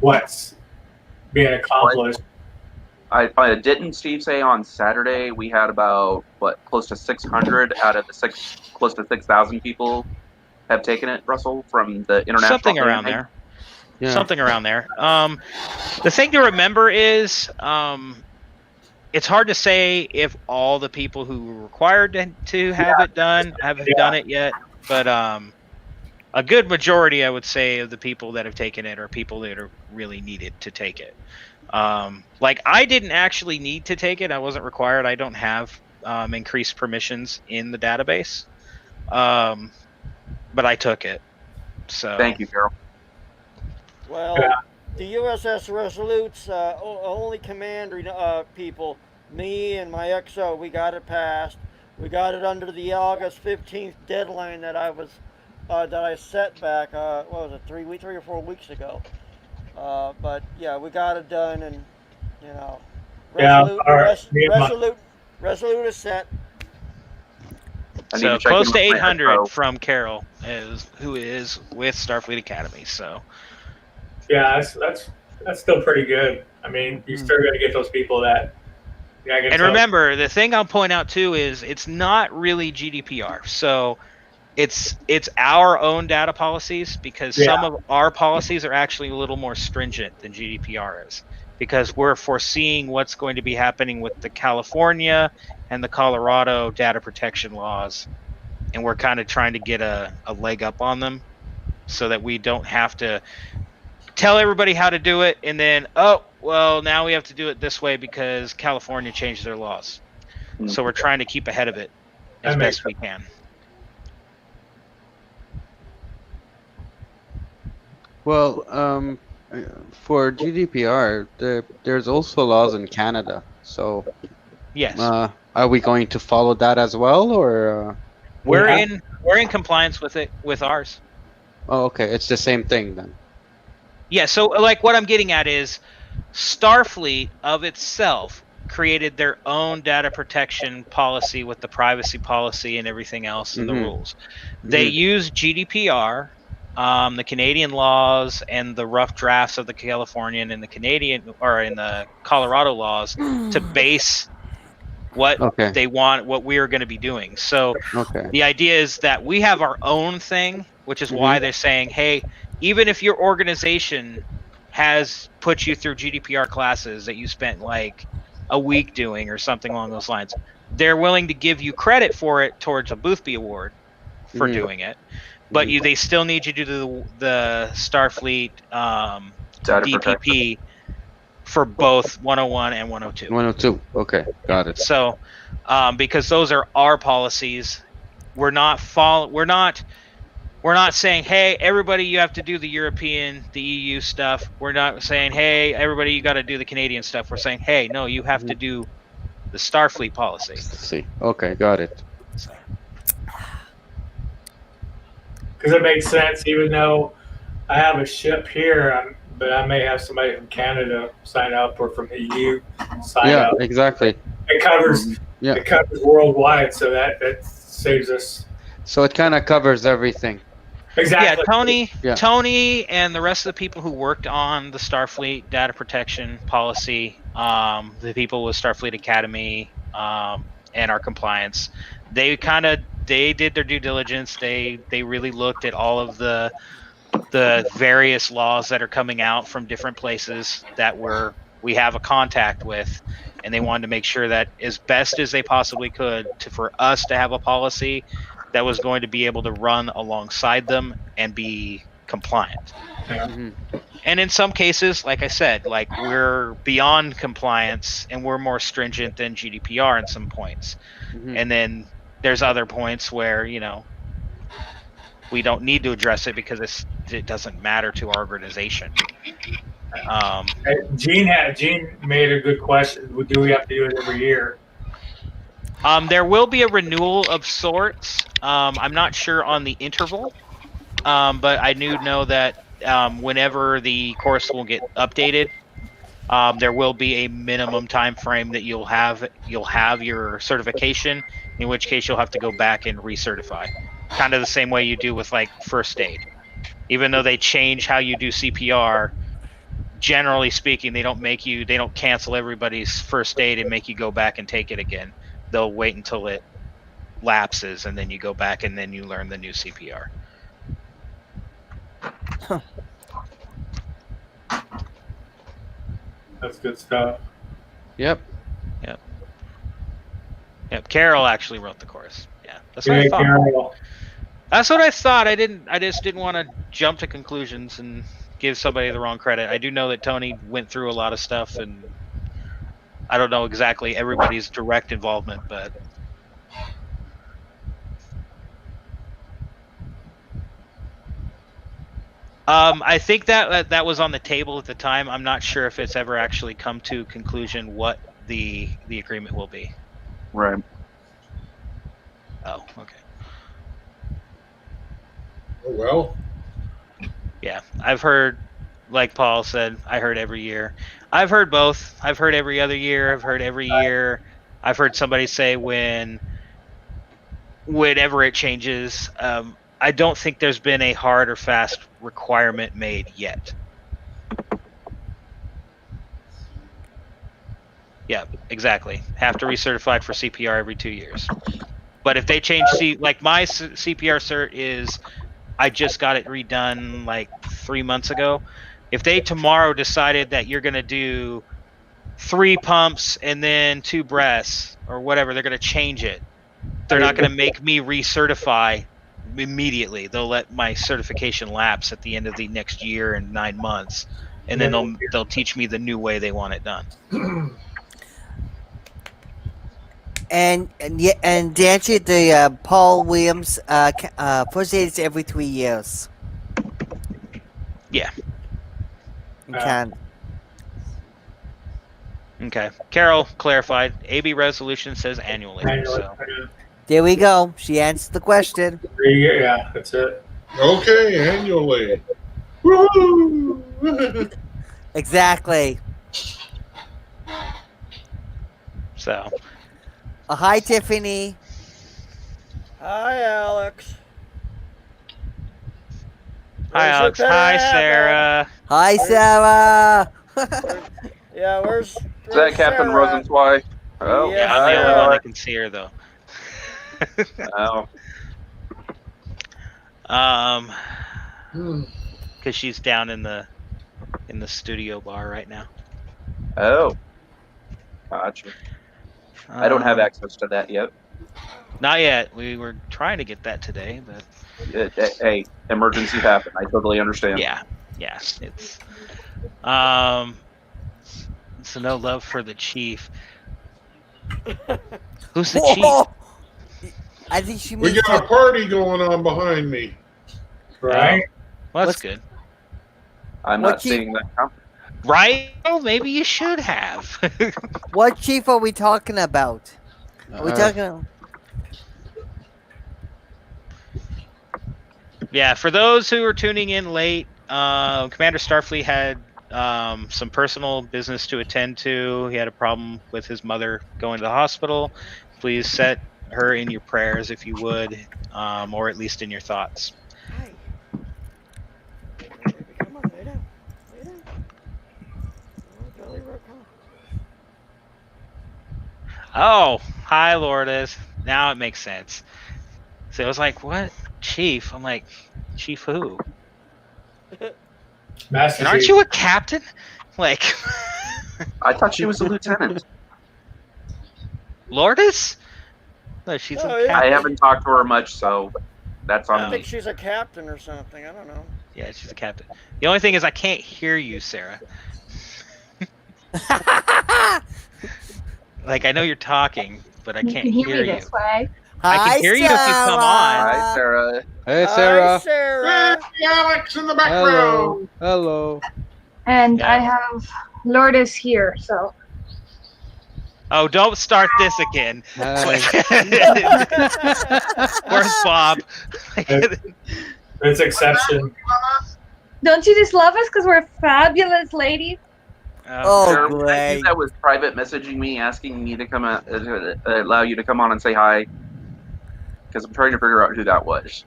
what's being accomplished. I didn't Steve say on Saturday we had about close to 600 out of the close to 6,000 people have taken it, Russell, from the international. Something around there. Yeah. Something around there. The thing to remember is it's hard to say if all the people who were required to have it done haven't done it yet, but a good majority, I would say, of the people that have taken it are people that are really needed to take it. Like I didn't actually need to take it. I wasn't required. I don't have increased permissions in the database. But I took it. So Thank you, Carol. Well, Yeah. the USS Resolute's only commander people, me and my XO, we got it passed. We got it under the August 15th deadline that I set back. What was it, 3 or 4 weeks ago? But yeah, we got it done, and you know, Yeah, all right. Resolute is set. I need so to check close in to with my 800 XO. from Carol, who is with Starfleet Academy. So Yeah, that's still pretty good. I mean, you still got to get those people that. Yeah, and remember, the thing I'll point out too is it's not really GDPR. So it's our own data policies, because some of our policies are actually a little more stringent than GDPR is, because we're foreseeing what's going to be happening with the California and the Colorado data protection laws, and we're kind of trying to get a leg up on them so that we don't have to tell everybody how to do it and then, oh, well, now we have to do it this way because California changed their laws. So we're trying to keep ahead of it as best we can. Well, for GDPR, there's also laws in Canada. So, yes, are we going to follow that as well, or? We're in compliance with it with ours. Oh, okay, it's the same thing then. Yeah. So, like, what I'm getting at is, Starfleet of itself created their own data protection policy with the privacy policy and everything else and the rules. They use GDPR. The Canadian laws and the rough drafts of the Californian and the Canadian or in the Colorado laws to base what they want, what we are going to be doing. So the idea is that we have our own thing, which is why they're saying, hey, even if your organization has put you through GDPR classes that you spent like a week doing or something along those lines, they're willing to give you credit for it towards a Boothby Award for doing it. But they still need you to do the Starfleet DPP for both 101 and 102. 102. Okay, got it. So, because those are our policies, we're not saying, hey, everybody, you have to do the European, the EU stuff. We're not saying, hey, everybody, you got to do the Canadian stuff. We're saying, hey, no, you have to do the Starfleet policy. See, okay, got it. Because it makes sense, even though I have a ship here, but I may have somebody from Canada sign up or from the EU sign up. Yeah, exactly. It covers worldwide, so that saves us. So it kind of covers everything. Exactly. Yeah, Tony and the rest of the people who worked on the Starfleet data protection policy, the people with Starfleet Academy, and our compliance, they did their due diligence. They really looked at all of the various laws that are coming out from different places that we have a contact with, and they wanted to make sure that as best as they possibly could for us to have a policy that was going to be able to run alongside them and be compliant. And in some cases, like I said, like we're beyond compliance and we're more stringent than GDPR in some points. And then there's other points where, we don't need to address it because it doesn't matter to our organization. Gene made a good question. Do we have to do it every year? There will be a renewal of sorts. I'm not sure on the interval, but I do know that whenever the course will get updated, there will be a minimum time frame that you'll have your certification, in which case you'll have to go back and recertify. Kind of the same way you do with like first aid. Even though they change how you do CPR, generally speaking, they don't cancel everybody's first aid and make you go back and take it again. They'll wait until it lapses and then you go back and then you learn the new CPR. That's good stuff. Yep. Carol actually wrote the course. Yeah, that's what I thought. Carol. That's what I thought. I just didn't want to jump to conclusions and give somebody the wrong credit. I do know that Tony went through a lot of stuff, and I don't know exactly everybody's direct involvement, but I think that was on the table at the time. I'm not sure if it's ever actually come to conclusion what the agreement will be. Right. Oh, okay. Oh, well. Yeah, I've heard, like Paul said, I heard every year. I've heard both. I've heard every other year. I've heard every year. I've heard somebody say whenever it changes. I don't think there's been a hard or fast requirement made yet. Yeah, exactly. Have to recertified for CPR every 2 years. But if they change, like my CPR cert is, I just got it redone like 3 months ago. If they tomorrow decided that you're going to do 3 pumps and then 2 breaths or whatever, they're going to change it. They're not going to make me recertify immediately. They'll let my certification lapse at the end of the next year and 9 months, and then they'll teach me the new way they want it done. And to answer the Paul Williams, first aid is every 3 years. Yeah. In Canada. Okay. Carol clarified. AB resolution says annually. So. There we go. She answered the question. Yeah, that's it. Okay, annually. Woo! Exactly. So. Hi, Tiffany. Hi, Alex. Hi, Where's Alex. your Hi, pet, Sarah. Hi, Sarah. Yeah, where's Is that Captain Sarah? Rosenzweig? Oh, Yeah, I'm the only Sarah. one that can see her, though. Oh. Because she's down in the studio bar right now. Oh. Gotcha. I don't have access to that yet. Not yet. We were trying to get that today, but Hey, emergency happened. I totally understand. yeah, it's so no love for the chief. Who's the Whoa. chief? I think she We means got a party going on behind me. Right? Well, that's What's- good. I'm What not chief? seeing that come. Right? Well, maybe you should have. what chief are we talking about? Are we talking? Yeah, for those who are tuning in late, Commander Starfleet had some personal business to attend to. He had a problem with his mother going to the hospital. Please set her in your prayers if you would, or at least in your thoughts. Hi. Come on, lay down. Lay down. Oh, Jolly Roger, come on. Oh, hi, Lourdes. Now it makes sense. So I was like, what? Chief? I'm like, Chief who? Master And aren't Chief. you a captain? Like, I thought she was a lieutenant. Lourdes? No, she's Oh, a yeah. I captain. haven't talked to her much, so that's I on think me. she's a captain or something. I don't know. Yeah, she's a captain. The only thing is I can't hear you, Sarah. Like, I know you're talking, but I You can't can hear hear me you. this way. I can Hi, hear you if you come on. Hi, Sarah. Hey, Hi, Sarah. Sarah. Hey, Alex in the Hello. background. Hello. And Yeah. I have Lourdes here, so Oh, don't start this again. Hi. Where's Bob? It's exception. don't you just love us because we're fabulous ladies? Oh, Sarah, was that great. you that was private messaging me asking me to come out, allow you to come on and say hi? Because I'm trying to figure out who that was.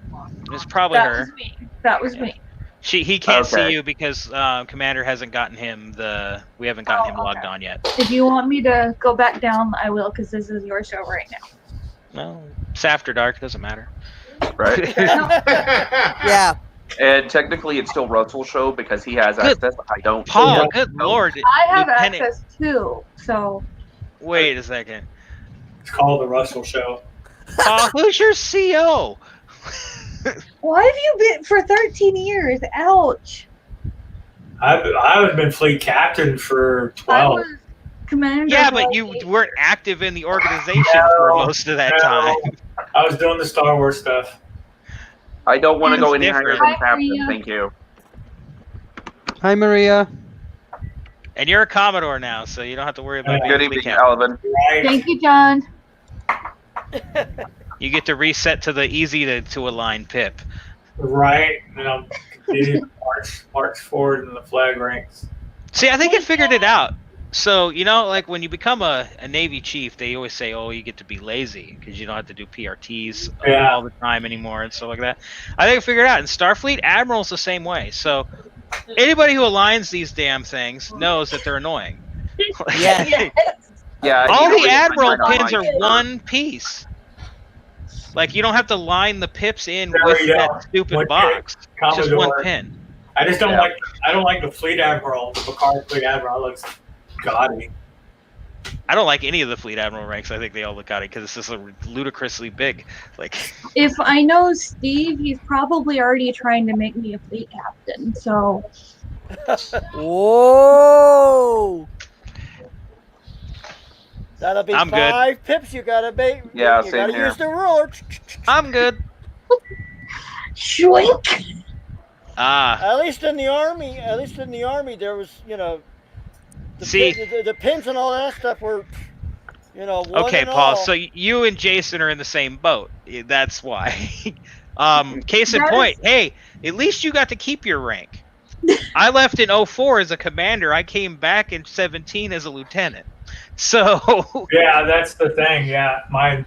It's probably That her. was me. That was me. He can't see Okay. you because Commander hasn't gotten him we haven't gotten him logged okay. on yet. If you want me to go back down, I will, because this is your show right now. No, it's after dark. Doesn't matter. Right? Yeah. And technically, it's still Russell's show because he has Good. access. I don't. Paul, So- good lord. I have Lieutenant- access too, so Wait a second. It's called the Russell Show. Paul, who's your CO? Why have you been for 13 years? Ouch. I've been fleet captain for I 12. was commander. Yeah, for but like you 8 weren't active in the organization for most of that time. I was doing the Star Wars stuff. I don't want to go It's any higher different. than Hi, captain. Maria. Thank you. Hi, Maria. And you're a Commodore now, so you don't have to worry about being Good a evening, fleet captain. Alvin. Right? Thank you, John. You get to reset to the easy to align pip. Right. And I'll continue to march forward in the flag ranks. See, I think I figured it out. So, like when you become a Navy chief, they always say, oh, you get to be lazy because you don't have to do PRTs all the time anymore and stuff like that. I think I figured it out. In Starfleet, Admiral's the same way. So anybody who aligns these damn things knows that they're annoying. Yeah. Yeah. All you know, the it's Admiral fine pins are online. one piece. Like, you don't have to line the pips in There with you go. that stupid One box. It's just one Commodore. pin. I just don't Yeah. I don't like the fleet admiral, the Picard fleet admiral. It looks gaudy. I don't like any of the Fleet Admiral ranks. I think they all look gaudy because it's just ludicrously big. Like, If I know Steve, he's probably already trying to make me a fleet captain. So Whoa! That'll be I'm good. 5 pips. You gotta make. Yeah, you same gotta here. use the ruler. I'm good. Shwink! At least in the army, there was, the, See- the pins and all that stuff were, one Okay, and Paul. all. So you and Jason are in the same boat. That's why. Case in That point. Hey, at least you got to keep your rank. I left in 04 as a commander. I came back in 17 as a lieutenant. So Yeah, that's the thing. Yeah, mine.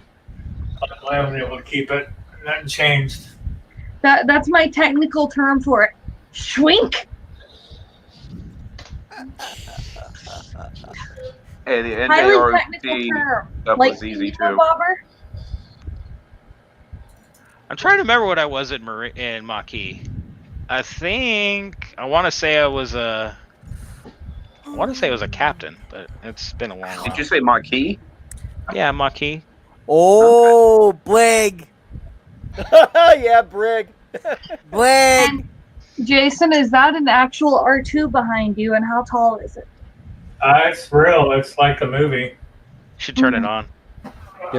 I haven't been able to keep it. Nothing changed. That's my technical term for it. Shwink! Hey, the Highly technical NJRC term. stuff Like was easy Steam too. Bobber. I'm trying to remember what I was in Maquis. I think I want to say I was a captain, but it's been a long while. Did you say Maquis? Yeah, Maquis. Oh, Blig! Yeah, Brig. Blig! Jason, is that an actual R2 behind you, and how tall is it? It's real. It's like a movie. Should turn it on. Yeah,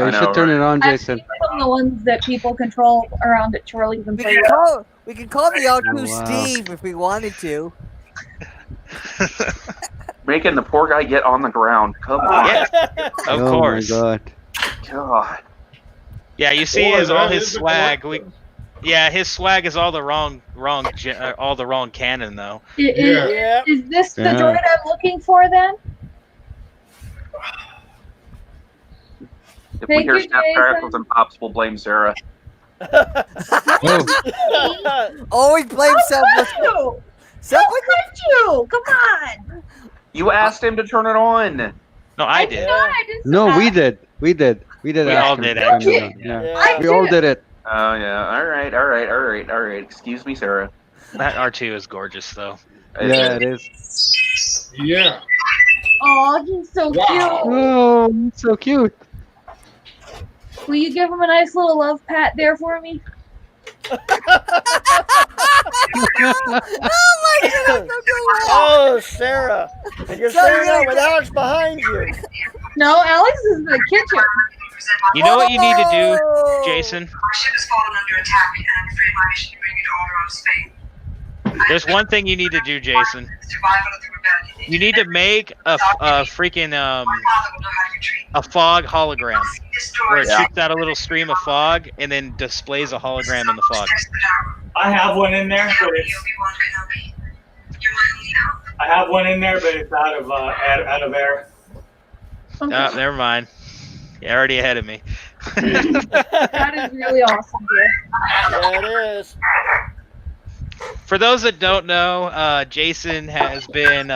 I you know, should turn right? it on, I've Jason. seen some of the ones that people control around at Charlie's and We say, can call the R2 Oh, wow. Steve if we wanted to. Making the poor guy get on the ground. Come on. Yeah, of Oh course. my god. God. Yeah, you see, Boy, his all that his is a swag. collection. His swag is all the wrong canon though. Yeah. Yeah. Is this the Yeah. droid I'm looking for then? If Thank we hear you, snap Jason. crackles and pops, we'll blame Sarah. Oh, Always blame someone. You! Someone. Look at you! Come on! You asked him to turn it on. No, I did. did not. I didn't say no, that. we did. We did. We did. We ask all him did, to turn it actually. on. Yeah. Yeah. We all did it. Oh yeah. All right. Excuse me, Sarah. That R2 is gorgeous though. Yeah, it is. Yeah. Aw, he's so Wow. cute. Oh, so cute. Will you give him a nice little love pat there for me? Oh, Sarah. And you're Sorry, saying that guys. with Alex behind you. No, Alex is in the kitchen. You know what you need to do, Oh. Jason? Our ship has fallen under attack, and I'm afraid my mission to bring you to order out of Spain. There's one thing you need to do, Jason. Survival of the rebellion. You need to make a freaking My father will know how to retreat. a fog hologram where it Destroy shoots out a little stream of fog and then displays a hologram in the fog. I have one in there, but it's Obi-Wan Kenobi. You're my only hope. I have one in there, but it's out of air. Oh, never mind. You're already ahead of me. That is really awesome, dear. Yeah, it is. For those that don't know, Jason has been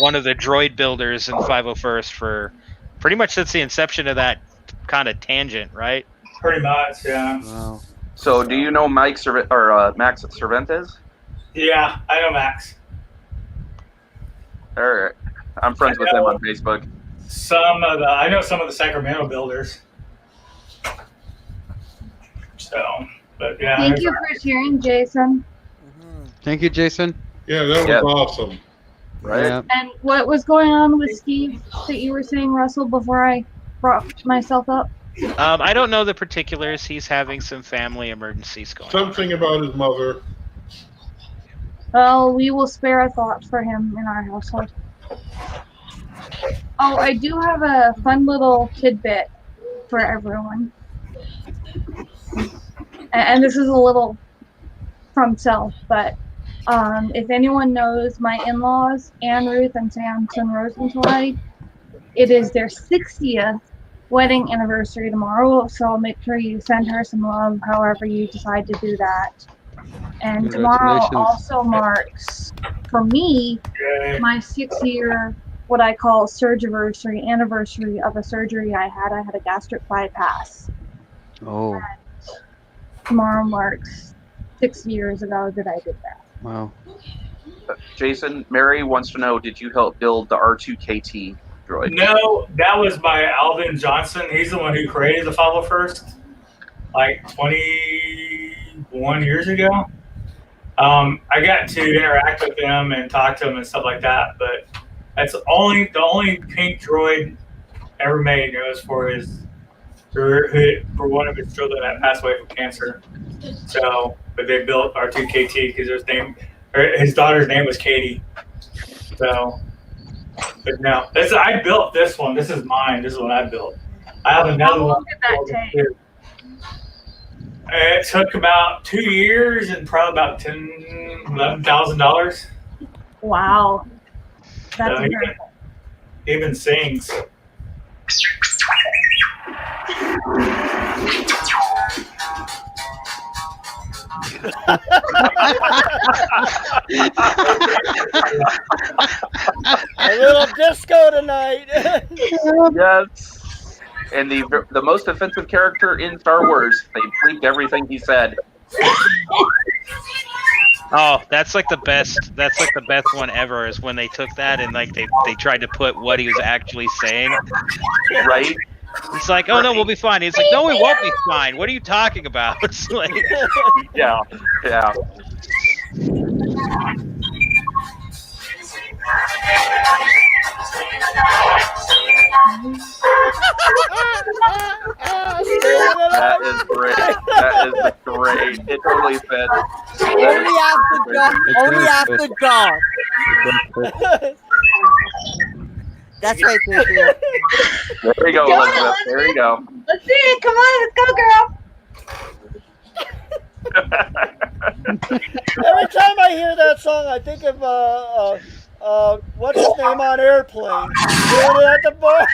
one of the droid builders in 501st for pretty much since the inception of that kind of tangent, right? Pretty much, yeah. Wow. So, do you know Max Cervantes? Yeah, I know Max. All right. I'm friends with him on Facebook. I know some of the Sacramento builders. So But yeah. Thank you for sharing, Jason. Thank you, Jason. Yeah, that was awesome. Right? Yeah. And what was going on with Steve that you were saying, Russell, before I brought myself up? I don't know the particulars. He's having some family emergencies going on. Something about his mother. Well, we will spare a thought for him in our household. Oh, I do have a fun little tidbit for everyone. And this is a little from self, but if anyone knows my in-laws, Anne Ruth and Samson Rosenzweig, it is their 60th wedding anniversary tomorrow, so make sure you send her some love however you decide to do that. And tomorrow also marks, for me, my 6-year, what I call anniversary of a surgery I had. I had a gastric bypass. Oh. And tomorrow marks 6 years ago that I did that. Wow. Jason, Mary wants to know, did you help build the R2KT droid? No, that was by Alvin Johnson. He's the one who created the 501st, like 21 years ago. I got to interact with them and talk to them and stuff like that, but that's the only pink droid ever made. It was for one of his children that passed away from cancer. So, but they built R2KT because his daughter's name was Katie. So, but no, I built this one. This is mine. This is what I built. I have another How one. long did that take? It took about 2 years and probably about $11,000. Wow. That's So incredible. even sings. A little disco tonight. Yes. And the most offensive character in Star Wars, they bleeped everything he said. Oh, that's like the best. That's like the best one ever. Is when they took that and like they tried to put what he was actually saying. Right? It's like, oh no, we'll be fine. He's like, no, we won't be fine. What are you talking about? It's like, Yeah. Yeah. That is great. That is great. It totally fit. Only after dark. That's right, Patriot. There you go, Elizabeth. There you go. Let's see it. Come on, let's go, girl. Every time I hear that song, I think of what's his name on Airplane? Doing it at the bar.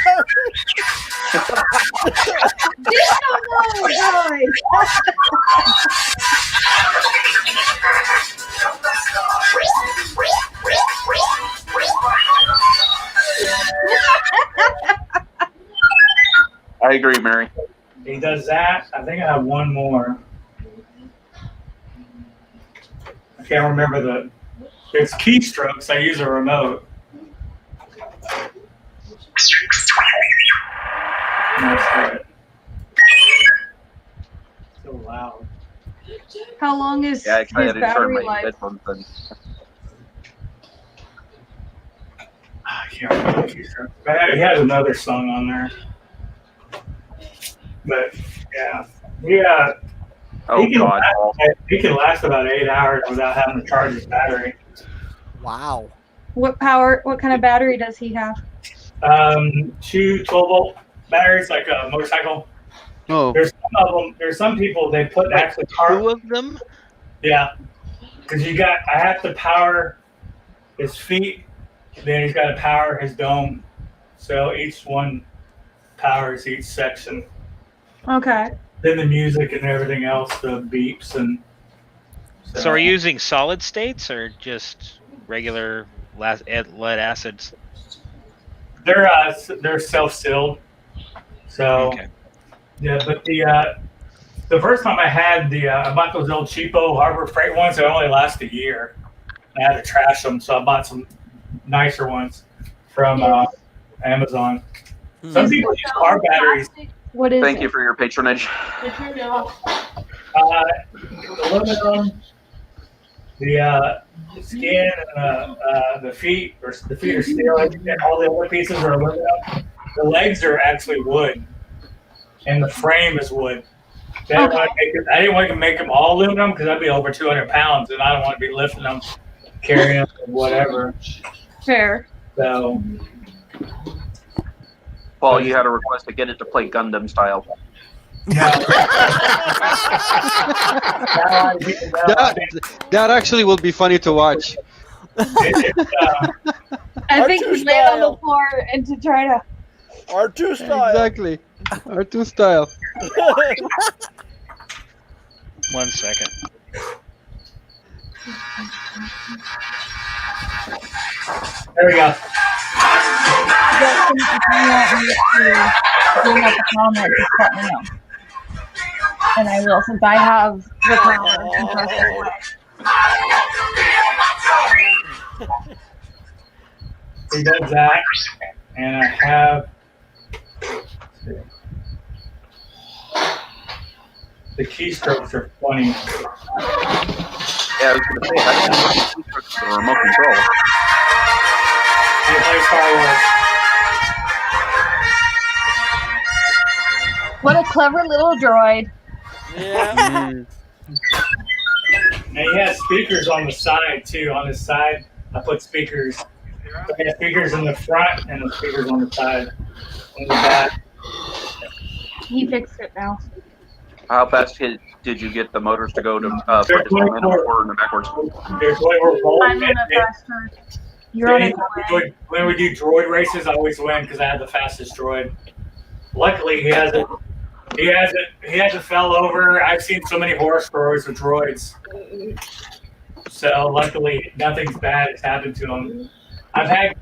I agree, Mary. He does that. I think I have one more. I can't remember it's keystrokes. I use a remote. That's it. So loud. How long is Yeah, I his tried to turn battery my life? headphones in. I can't remember the keystrokes. He has another song on there. But yeah. Oh, God. He can last about 8 hours without having to charge his battery. Wow. What kind of battery does he have? 2 12-volt batteries, like a motorcycle. Oh. There's some of them. There's some people they put actually two of them. Yeah, because I have to power his feet, then he's got to power his dome. So each one powers each section. Okay. Then the music and everything else, the beeps and. So are you using solid states or just regular lead acids? They're self-sealed. So Okay. yeah, but the first time I had I bought those old cheapo Harbor Freight ones. They only last a year. I had to trash them, so I bought some nicer ones from Amazon. Some people use car batteries. What is Thank it? you for your patronage. Aluminum, the skin, and the feet are steel, and all the other pieces are aluminum. The legs are actually wood, and the frame is wood. I didn't want to make them all aluminum because that'd be over 200 pounds, and I don't want to be lifting them, carrying them, whatever. Fair. So, Paul, you had a request to get it to play Gundam style. That actually will be funny to watch. I think he's laying on the floor and to try to. R2 style. Exactly. R2 style. 1 second. There we go. Justin, if you want me to bring up a comment, just let me know. And I will, since I have the power to press it away. He does that, and I have the keystrokes are funny. Yeah, I was going to say, I think the remote control. He plays Star Wars. What a clever little droid. Yeah. And he has speakers on the side too. On his side, I put speakers. So I have speakers in the front and the speakers on the side. On the back. He fixed it now. How fast did you get the motors to go to They're forward or backwards? There's 24 volts. I'm in a faster. You're on it. When we do droid races, I always win because I have the fastest droid. Luckily, he hasn't fell over. I've seen so many horror stories with droids. So luckily, nothing's bad has happened to him. I've had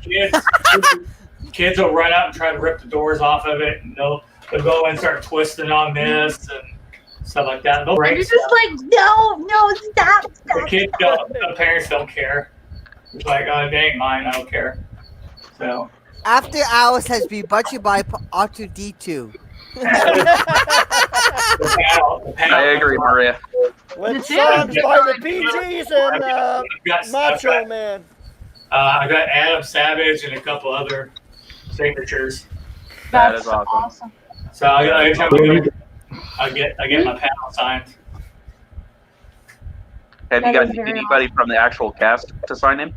kids will run out and try to rip the doors off of it, and they'll go and start twisting on this and stuff like that. They'll break You're just like, no, stop. the kids don't. The parents don't care. It's like, oh, dang, mine, I don't care. So. After Hours has been brought to you by R2D2. I agree, Maria. With songs by the PGs and Macho Man. I got Adam Savage and a couple other signatures. That is awesome. So I get my panel signed. Have you got anybody from the actual cast to sign in?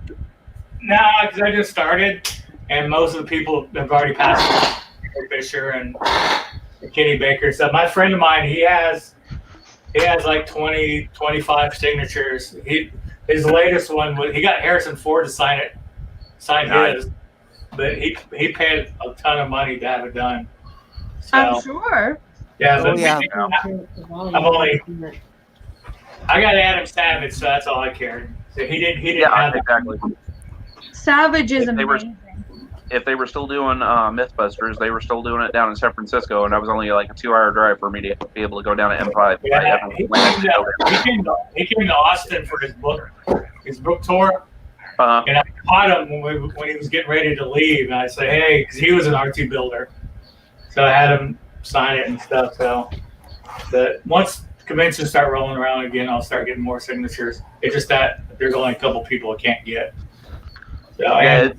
No, because I just started, and most of the people have already passed. Fisher and Kenny Baker. So my friend of mine, he has like 20, 25 signatures. His latest one was he got Harrison Ford to sign his, but he paid a ton of money to have it done. So, I'm sure. Yeah, but I got Adam Savage, so that's all I cared. So he didn't have exactly. Savage is amazing. If they were still doing Mythbusters, they were still doing it down in San Francisco, and that was only like a 2-hour drive for me to be able to go down to M5. Yeah, he came to Austin for his book tour, and I caught him when he was getting ready to leave, and I said, hey, because he was an R2 builder, so I had him sign it and stuff. So once conventions start rolling around again, I'll start getting more signatures. It's just that there's only a couple people I can't get. So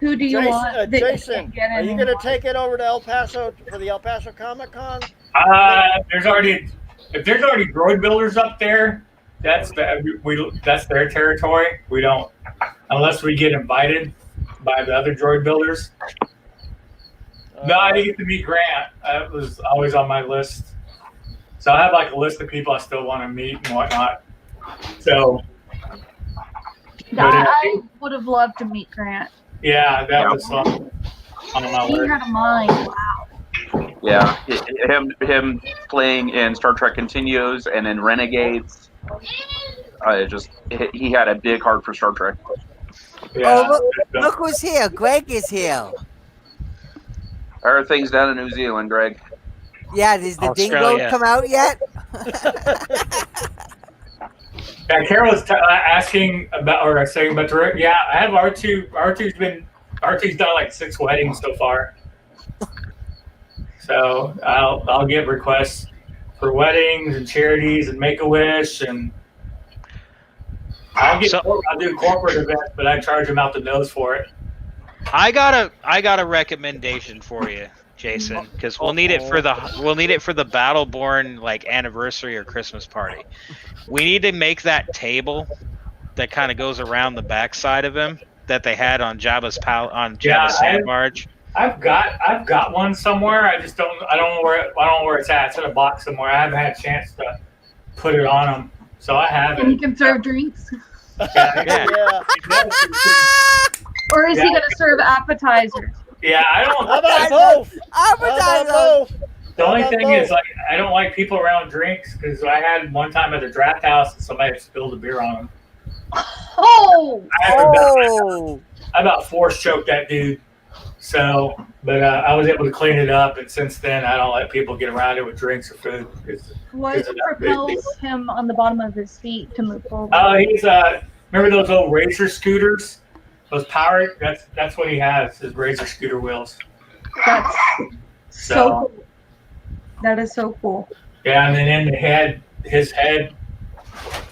who do you want? Jason, are you going to take it over to El Paso for the El Paso Comic Con? If there's already droid builders up there, that's their territory. We don't, unless we get invited by the other droid builders. No, I didn't get to meet Grant. That was always on my list. So I have like a list of people I still want to meet and whatnot. So I would have loved to meet Grant. Yeah, that was on my list. He had a mind. Wow. Yeah, him playing in Star Trek Continues and in Renegades. He had a big heart for Star Trek. Yeah. Oh, look who's here. Greg is here. How are things down in New Zealand, Greg? Yeah, does the dingo come out yet? Yeah, Carol was asking about, or saying about the. Yeah, I have R2. R2's done like 6 weddings so far. So I'll get requests. for weddings and charities and Make-A-Wish, and I'll do corporate events, but I charge them out the nose for it. I got a recommendation for you, Jason, because we'll need it for the Battleborn like anniversary or Christmas party. We need to make that table that kind of goes around the backside of him that they had on Jabba's sand barge. I've got one somewhere. I just don't know where it's at. It's in a box somewhere. I haven't had a chance to put it on them, so I haven't. And you can serve drinks. Yeah. Or is he going to serve appetizers? Yeah, I don't. How about both? Appetizer. The only thing is, like, I don't like people around drinks because I had one time at the draft house and somebody spilled a beer on them. Oh! I about force choked that dude. So, but I was able to clean it up, and since then I don't let people get around it with drinks or food. What propels him on the bottom of his feet to move forward? He's remember those old Razor scooters? Those powered. That's what he has. His Razor scooter wheels. That's so cool. That is so cool. Yeah, and then in the head, his head,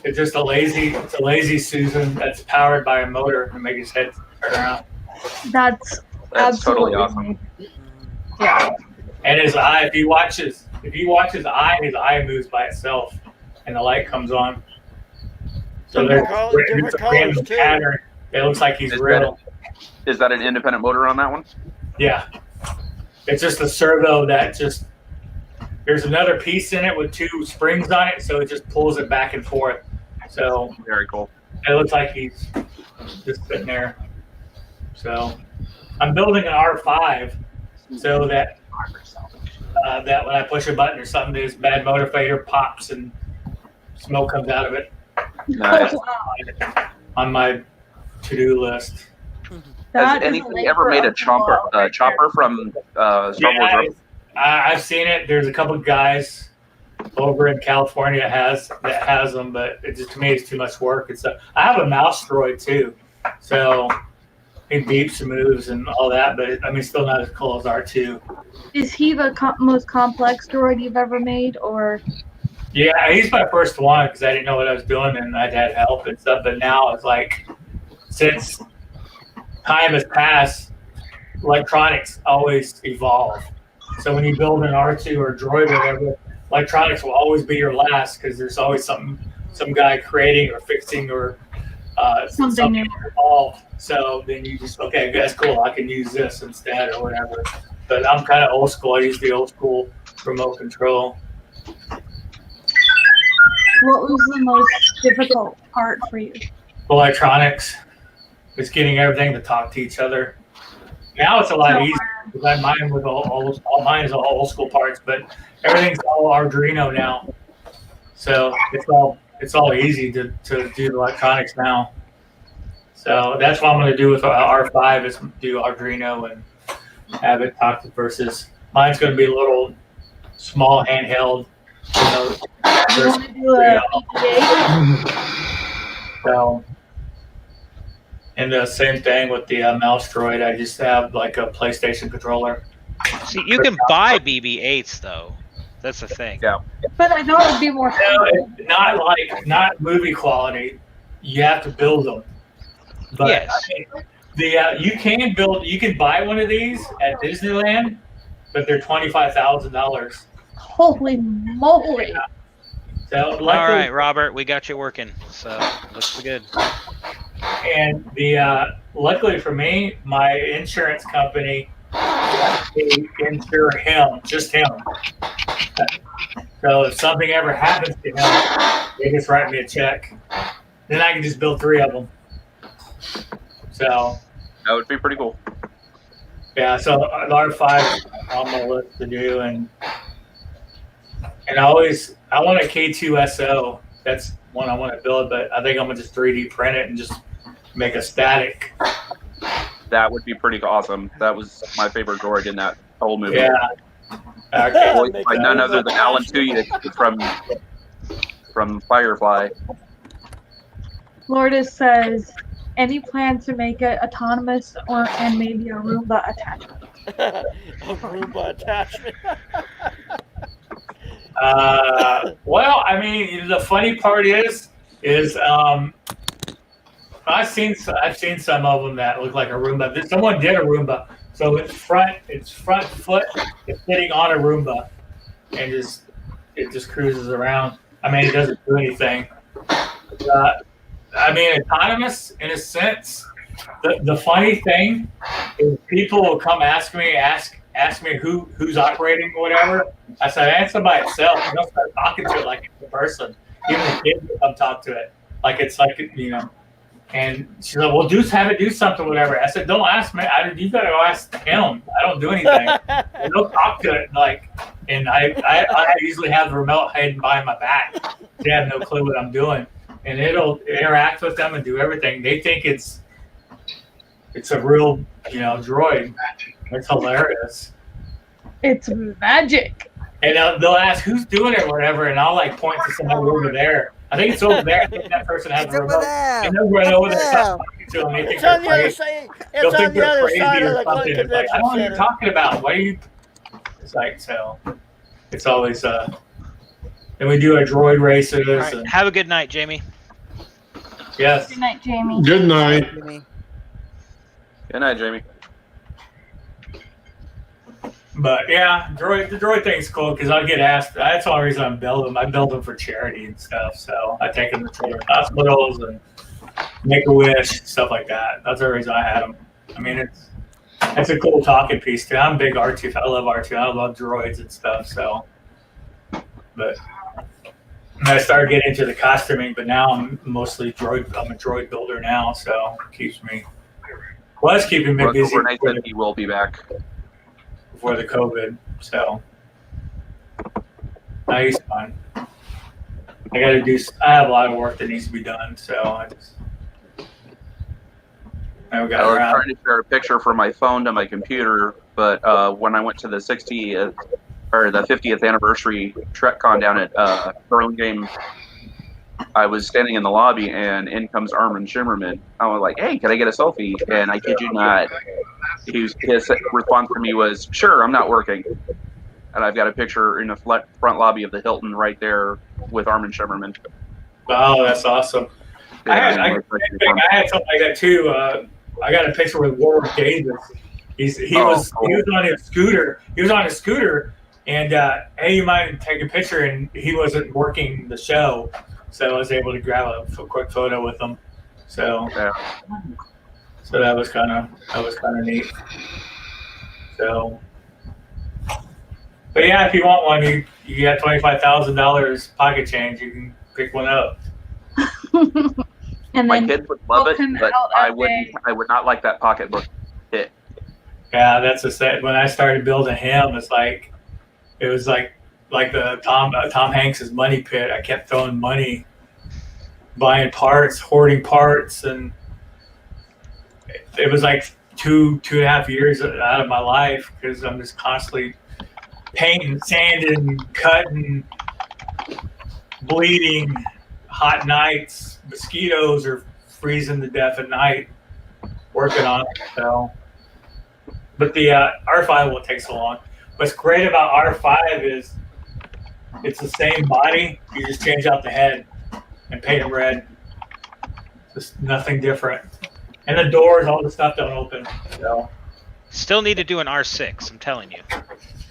it's just a lazy Susan that's powered by a motor to make his head turn around. That's totally awesome. Yeah. And his eye, if you watch his eye moves by itself, and the light comes on. So there's a random pattern. It looks like he's real. Is that an independent motor on that one? Yeah. It's just a servo that just. There's another piece in it with two springs on it, so it just pulls it back and forth. So very cool. It looks like he's just sitting there. So I'm building an R5 so that that when I push a button or something, this bad motor fader pops and smoke comes out of it. Nice. On my to-do list. Has anybody ever made a chopper from Star Wars? I've seen it. There's a couple of guys over in California that has them, but it just, to me, it's too much work. I have a mouse droid too, so it beeps and moves and all that, but I mean, still not as cool as R2. Is he the most complex droid you've ever made, or? Yeah, he's my first one because I didn't know what I was doing and I'd had help and stuff. But now it's like, since time has passed, electronics always evolve. So when you build an R2 or a droid or whatever, electronics will always be your last because there's always some guy creating or fixing or something involved. So then you just, okay, that's cool. I can use this instead or whatever. But I'm kind of old school. I use the old school remote control. What was the most difficult part for you? Electronics. It's getting everything to talk to each other. Now it's a lot easier because mine with all mine is all old school parts, but everything's all Arduino now. So it's all easy to do the electronics now. So that's what I'm going to do with R5 is do Arduino and have it talk to versus mine's going to be a little small handheld. You want to do a BB-8? So, and the same thing with the mouse droid. I just have like a PlayStation controller. See, you can buy BB-8s though. That's the thing. Yeah. But I know it would be more fun. Not movie quality. You have to build them. But yes. I mean, you can buy one of these at Disneyland, but they're $25,000. Holy moly! Yeah. So all right, Robert, we got you working. So looks good. And luckily for me, my insurance company insure him, just him. So if something ever happens to him, they just write me a check. Then I can just build 3 of them. So that would be pretty cool. Yeah, so R5 on my list to do, and I want a K2SO. That's one I want to build, but I think I'm gonna just 3D print it and just make a static. That would be pretty awesome. That was my favorite droid in that whole movie. Yeah. Okay. Voiced by none other than Alan Tudyk from Firefly. Lourdes says, any plan to make it autonomous and maybe a Roomba attachment? A Roomba attachment. Well, I mean, the funny part is I've seen some of them that look like a Roomba. Someone did a Roomba, so its front foot is sitting on a Roomba, and it just cruises around. I mean, it doesn't do anything. I mean, autonomous in a sense. The funny thing is, people will come ask me who's operating or whatever. I said, answer by itself. You don't start talking to it like it's a person. Even the kids will come talk to it like it's like, you know. And she's like, well, have it do something, whatever. I said, don't ask me. You got to go ask him. I don't do anything. Don't talk to it. Like, and I usually have the remote hidden behind my back. They have no clue what I'm doing. And it'll interact with them and do everything. They think it's a real, you know, droid. It's hilarious. It's magic. And they'll ask who's doing it or whatever, and I'll like point to someone over there. I think it's over there. I think that person has It's a over remote. there. And they'll run over there Over and start talking to them. They think It's on the they're other crazy. side. They'll It's think on the they're other crazy side of or the something. It's like, I don't know what you're center. talking about. What are you? It's like, so it's always and we do our droid races. All right, And, have a good night, Jamie. yes. Good night, Jamie. Good night. Good night, Jamie. But yeah, the droid thing's cool because I get asked. That's the only reason I build them. I build them for charity and stuff. So I take them to children's hospitals and Make-A-Wish, stuff like that. That's the reason I had them. I mean, it's a cool talking piece too. I'm a big R2. I love R2. I love droids and stuff. So, but I started getting into the costuming, but now I'm mostly droid. I'm a droid builder now, so it keeps me. Was keeping me busy. Rene said he will be back. Before the COVID, so he's fine. I have a lot of work that needs to be done, so I I was got trying to share a picture from my phone to my computer, but when I went to the 60th or the 50th anniversary TrekCon down at Burlingame, I was standing in the lobby and in comes Armin Shimmerman. I was like, "Hey, can I get a selfie?" And I kid you not, his response to me was, "Sure, I'm not working." And I've got a picture in the front lobby of the Hilton right there with Armin Shimmerman. Oh, that's awesome. Yeah, I had something like that too. I got a picture with Warwick Davis. He was on his scooter. He was on his scooter, and hey, you might take a picture. And he wasn't working the show, so I was able to grab a quick photo with him. So, so that was kind of neat. So, but yeah, if you want one, you got $25,000 pocket change. You can pick one up. And My then kids would love it, come but out I of would not like that pocketbook hit. Yeah, that's when I started building him. It was like the Tom Hanks's money pit. I kept throwing money, buying parts, hoarding parts, and it was like two and a half years out of my life because I'm just constantly painting, sanding, cutting, bleeding, hot nights. Mosquitoes are freezing to death at night working on it. So, but the R5 won't take so long. What's great about R5 is it's the same body. You just change out the head and paint them red. Just nothing different. And the doors, all the stuff don't open. So. Still need to do an R6. I'm telling you.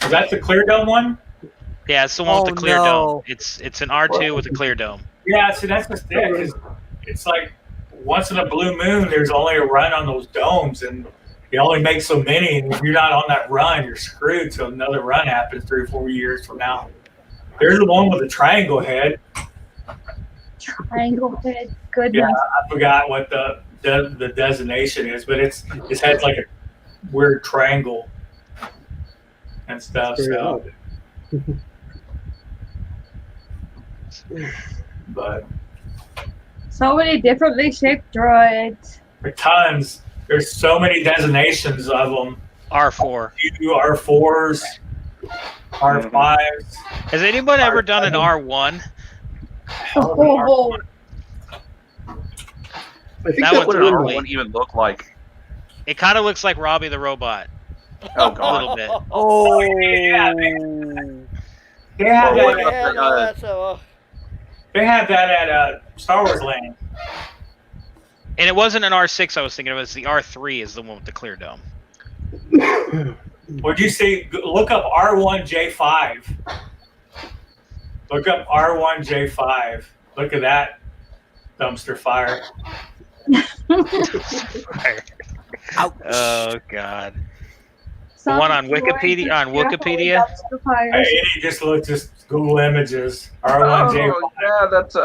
Is that the clear dome one? Yeah, it's the one with the clear no. dome. It's an R2 with a clear dome. Yeah, so that's just it. 'Cause it's like once in a blue moon, there's only a run on those domes, and you only make so many. And if you're not on that run, you're screwed. So another run happens 3 or 4 years from now. There's the one with the triangle head. triangle head. Goodness. Yeah, I forgot what the designation is, but his head's like a weird triangle and stuff. So, but So many differently shaped droids. there are tons. There's so many designations of them. R4. R4s, R5s. Has anyone ever done an R1? Oh, I think That that one's would early. What would even look like? It kind of looks like Robbie the Robot. Oh A God! little bit. Oh. Yeah, They have Well, that. what Yeah, no, that's They have that at Star Wars Land. And it wasn't an R6 I was thinking of. It's the R3 is the one with the clear dome. Would you say look up R1J5? Look up R1J5. Look at that dumpster fire. Oh God. Some The one on droids Wikipedia. are On definitely Wikipedia. dumpster fires. Hey, just Google images. Oh, R1J5. yeah, that's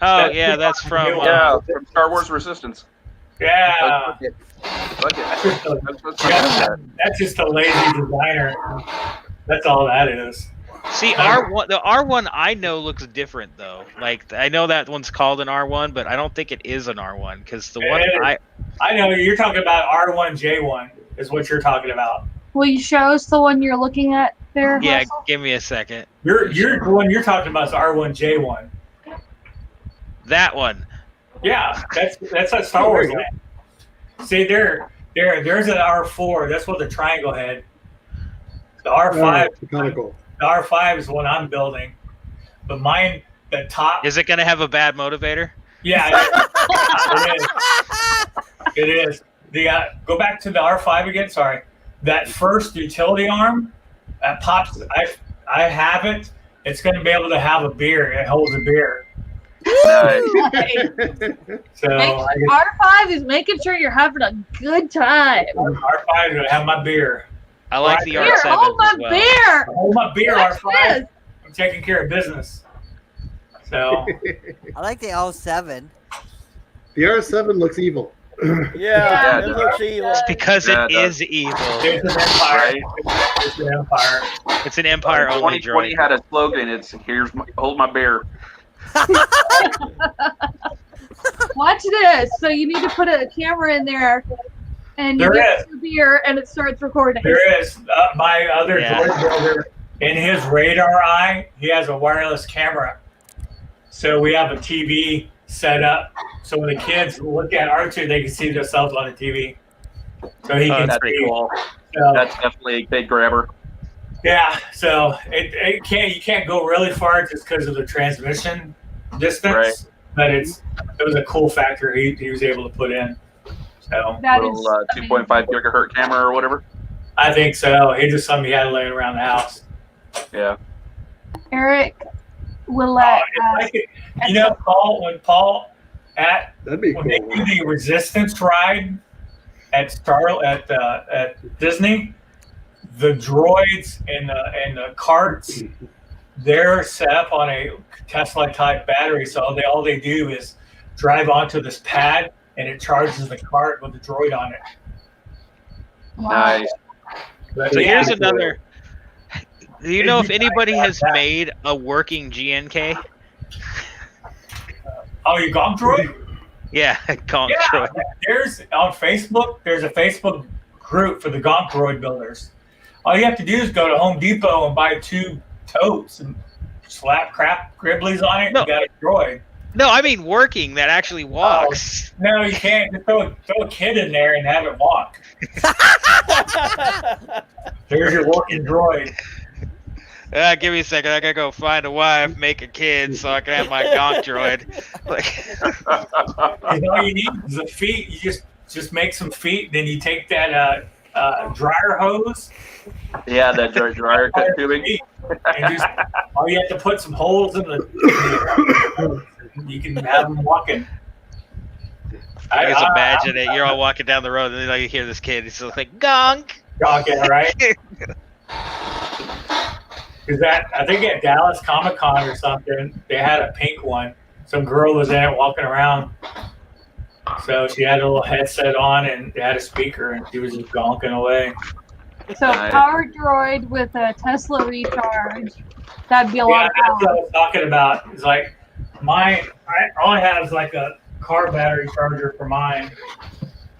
Oh yeah, that's from. from Star Wars Resistance. Yeah. Fuck it. That's just a lazy designer. That's all that is. See, R1. The R1 I know looks different though. Like I know that one's called an R1, but I don't think it is an R1 because the one I know you're talking about R1J1 is what you're talking about. Will you show us the one you're looking at there? Yeah, Russell? give me a second. You're the one you're talking about is R1J1. That one. Yeah, that's at Star Wars Land. See, there's an R4. That's what the triangle head. The R5. Mechanical. The R5 is what I'm building, but mine, the top. Is it going to have a bad motivator? Yeah, it is. It is. Go back to the R5 again. Sorry, that first utility arm that pops. I have it. It's going to be able to have a beer. It holds a beer. Nice. So R5 is making sure you're having a good time. R5 is going to have my beer. I like the Here, R7 hold my as well. beer. Hold my beer, Watch R5. this. I'm taking care of business. So I like the L7. The R7 looks evil. yeah, it it looks evil. It's because Yeah, it it is evil. it's an empire. It's an empire. It's an Empire only 2020 droid. had a slogan. It's hold my beer. Watch this. So you need to put a camera in there, and you There get is. your beer, and it starts recording. There is my other Yeah. droid builder in his radar eye. He has a wireless camera, so we have a TV set up. So when the kids look at R2, they can see themselves on the TV. So he can That's see. pretty cool. So, That's definitely a big grabber. yeah. So you can't go really far just because of the transmission distance. Right. But it was a cool factor he was able to put in. So That Little is 2.5 gigahertz camera or whatever. I think so. He just something he had laying around the house. Yeah. Eric will let. You know, when That'd be when they cool. do the Resistance ride at Disney, the droids and the carts, they're set up on a Tesla type battery. So all they do is drive onto this pad and it charges the cart with the droid on it. Nice. But So yeah, here's another. Do you know if anybody has made a working GNK? Oh, you Gomp droid? Yeah, Gomp Yeah, droid. there's on Facebook. There's a Facebook group for the Gomp droid builders. All you have to do is go to Home Depot and buy 2 totes and slap crap Gribblies on it. No. You got a droid. No, I mean working that actually walks. No, you can't. Just throw a kid in there and have it walk. There's your working droid. Give me a second. I gotta go find a wife, make a kid, so I can have my Gonk droid. Like, All you need is the feet. You just make some feet. Then you take that dryer hose. Yeah, that dryer cut tubing. And just all you have to put some holes in the. You can have them walking. I just imagine it. You're all walking down the road, and then you hear this kid. He's just like Gonk. Walking, right? Is that I think at Dallas Comic Con or something, they had a pink one. Some girl was in it walking around. So she had a little headset on and they had a speaker and she was just gonking away. So power droid with a Tesla recharge. That'd be a lot of That's what I power. was talking about. It's like all I have is like a car battery charger for mine.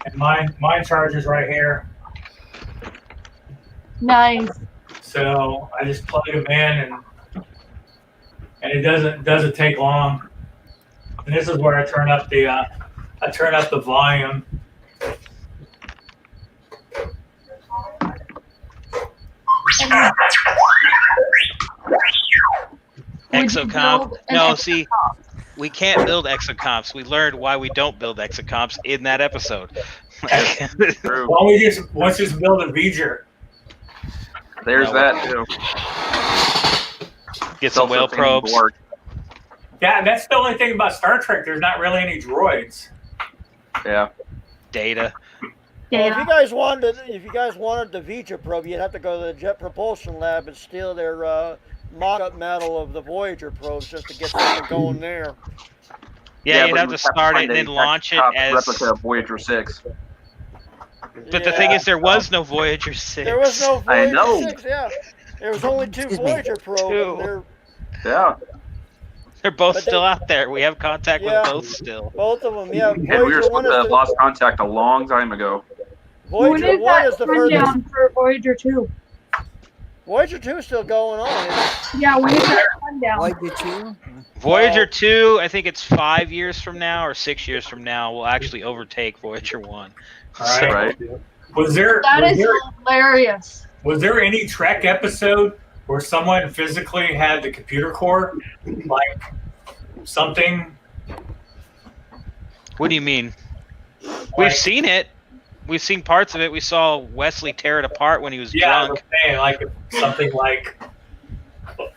And mine charges right here. Nice. So I just plug them in and it doesn't take long. And this is where I turn up the volume. Would you Exocomp. build an No, exocomp? see, we can't build exocomps. We learned why we don't build exocomps in that episode. True. Why don't we let's just build a V'ger? There's No, that too. Get some whale Self-sustaining probes. Borg. Yeah, that's the only thing about Star Trek. There's not really any droids. Yeah. Data. Well, if you guys wanted the V'ger probe, you'd have to go to the Jet Propulsion Lab and steal their mock-up metal of the Voyager probes just to get something going there. Yeah, you'd but have to start it and then launch it as replica of Voyager 6. But the thing is, there was no Voyager 6. There was no I Voyager know. 6, yeah. There was only 2 Excuse me. Voyager probes. Two. And they're Yeah. They're both But they- still out there. We have contact Yeah. with both still. both of them, yeah. And we were Voyager 1 supposed to is have the, lost contact a long time ago. When Voyager is 1 is that the furthest. rundown for Voyager 2? Voyager 2 is still going on. Yeah, when is that rundown? Voyager 2? Voyager 2, I think it's 5 years from now or 6 years from now, will actually overtake Voyager 1. All right. Right? Was there That is hilarious. was there any Trek episode where someone physically had the computer core, like something? What do you mean? Like, We've seen it. We've seen parts of it. We saw Wesley tear it apart when he was yeah, drunk. I'm saying like something like.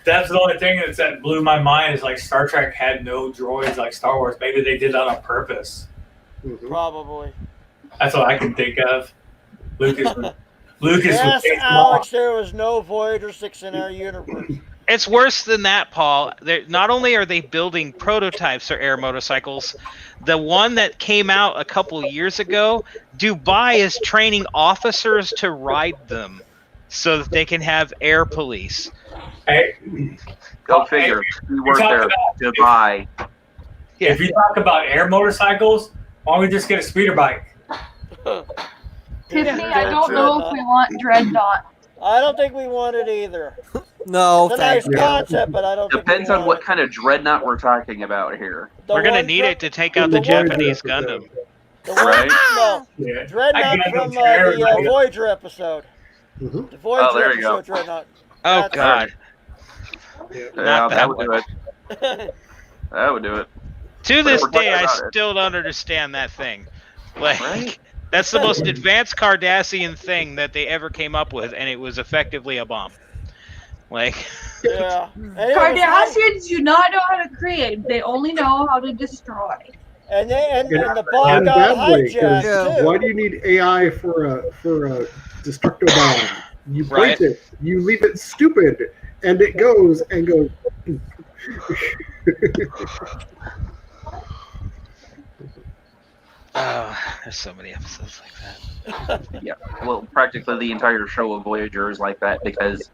That's the only thing that blew my mind is like Star Trek had no droids like Star Wars. Maybe they did that on purpose. Probably. That's what I can think of. Lucas Yes, would take them Alex, off. there was no Voyager 6 in our universe. It's worse than that, Paul. Not only are they building prototypes for air motorcycles, the one that came out a couple years ago, Dubai is training officers to ride them so that they can have air police. Hey, Go figure. We work talk there. about- Dubai. Yeah. If you talk about air motorcycles, why don't we just get a speeder bike? Tiffany, I don't know if we want Dreadnought. I don't think we want it either. No, It's a thank nice you. concept, but I don't Depends think we on want what kind of dreadnought we're talking about here. it. The We're gonna one need from- it to take out The the Japanese Voyager Gundam. The one, Right? No, Yeah. Dreadnought I get from them fair, the I get- Voyager episode. Mhm. The Voyager Oh, there you go. episode Dreadnought. Oh That's- God! Yeah, Not that that would one. do it. That would do it. To But this if we're talking day, I about it- still don't understand that thing. Like, Right? that's the most advanced Cardassian thing that they ever came up with, and it was effectively a bomb. Like, Yeah. And it was Cardassians do not know how to create. They only know how to destroy. And the And bomb got badly, 'cause hijacked too. why do you need AI for a destructive bomb? You Right. point it, you leave it stupid, and it goes and goes. there's so many episodes like that. Yeah. Well, practically the entire show of Voyager is like that because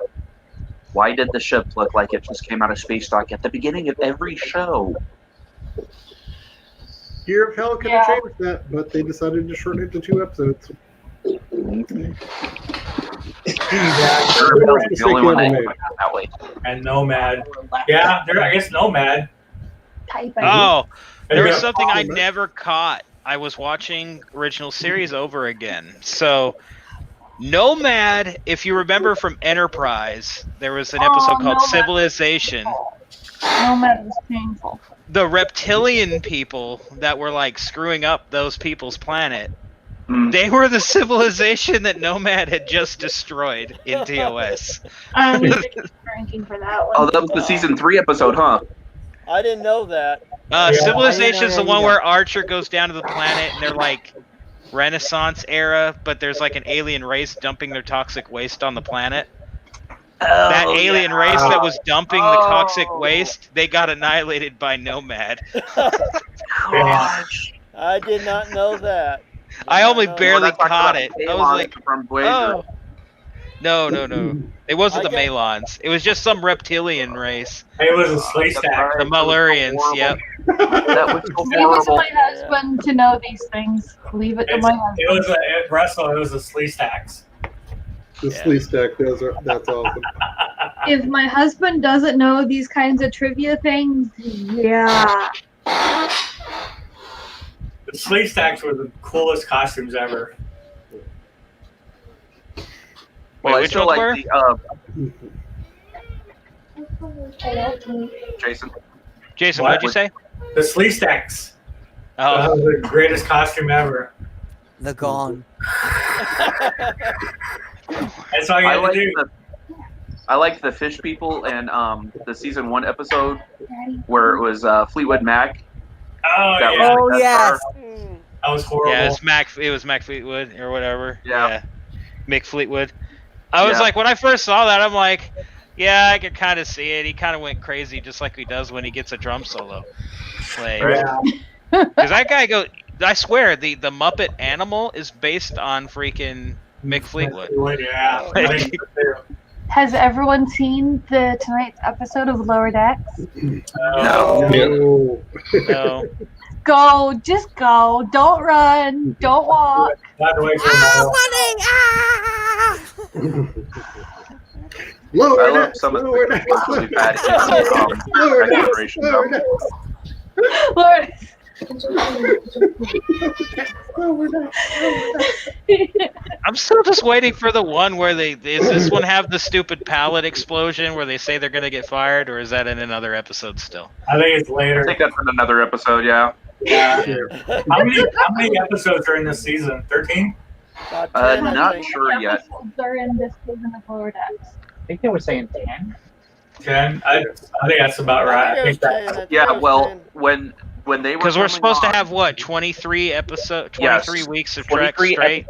why did the ship look like it just came out of space dock at the beginning of every show? Gear of Hell could have changed that, but they decided to shorten it to 2 episodes. They're the only one that went that way. And Nomad. Yeah, I guess Nomad. Type Oh, there was Yeah. something I never caught. I was watching original series over again. So, Nomad, if you remember from Enterprise, there was an episode called Nomad. Civilization. Nomad was painful. The reptilian people that were like screwing up those people's planet, they were the civilization that Nomad had just destroyed in TOS. I'm ranking for that one. Oh, that was the season 3 episode, huh? I didn't know that. Civilization's the one where Archer goes down to the planet and they're like Renaissance era, but there's like an alien race dumping their toxic waste on the planet. That alien race that was dumping the toxic waste, they got annihilated by Nomad. Gosh. I did not know that. I only No, barely We're not talking caught about it. I Kalon was like, from Voyager. oh. No. It wasn't I the get- Malons. It was just some reptilian race. It was a sleigh stack. The Malurians, yep. That was so Leave it to horrible. my husband to know these things. Leave it to my husband. Russell, it was a sleigh stacks. The Slee Stack, that's awesome. If my husband doesn't know these kinds of trivia things, yeah. The sleigh stacks were the coolest costumes ever. Well, I which still ones like were? Jason. Jason, What? what'd you say? The Slee Stacks. Oh, That was the greatest costume ever. The gone. That's all you had to do. I liked the fish people and the season 1 episode where it was Fleetwood Mac. Oh, That yeah. Oh, was yes. That was horrible. yeah, it was Mac Fleetwood or whatever. Yeah. Mick Fleetwood. I was Yeah. like, when I first saw that, I'm like, yeah, I could kind of see it. He kind of went crazy, just like he does when he gets a drum solo. Like, Yeah. because that guy I swear, the Muppet animal is based on freaking Mick Fleetwood. Yeah. Like- I think so too. Has everyone seen tonight's episode of Lower Decks? No. No. No. Go, just go. Don't run. Don't walk. Not the way for Lower I love decks, some of lower the decks, words we've had lower in decks, exploration. lower decks. Lord. I'm still just waiting for the one where does this one have the stupid pallet explosion where they say they're gonna get fired, or is that in another episode still? I think it's I later. think that's in another episode, yeah. Yeah. How many episodes are in this season? 13? About 10, I Not think. sure yet. Episodes are in this season of Lower Decks. I think they were saying 10. 10? I think that's about right. I think that. Yeah, well, when they were Because we're coming supposed on, to have what 23 Yes, weeks of trek 23 straight.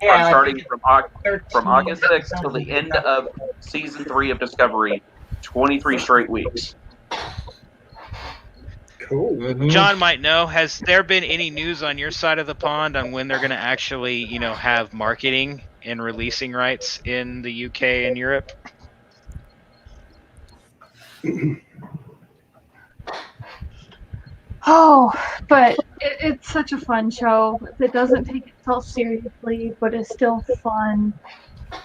Yeah, starting from 13 August 6th till the end of season 3 of Discovery, 23 straight weeks. Cool. John might know. Has there been any news on your side of the pond on when they're going to actually, have marketing and releasing rights in the UK and Europe? Oh, but it's such a fun show. It doesn't take itself seriously, but it's still fun.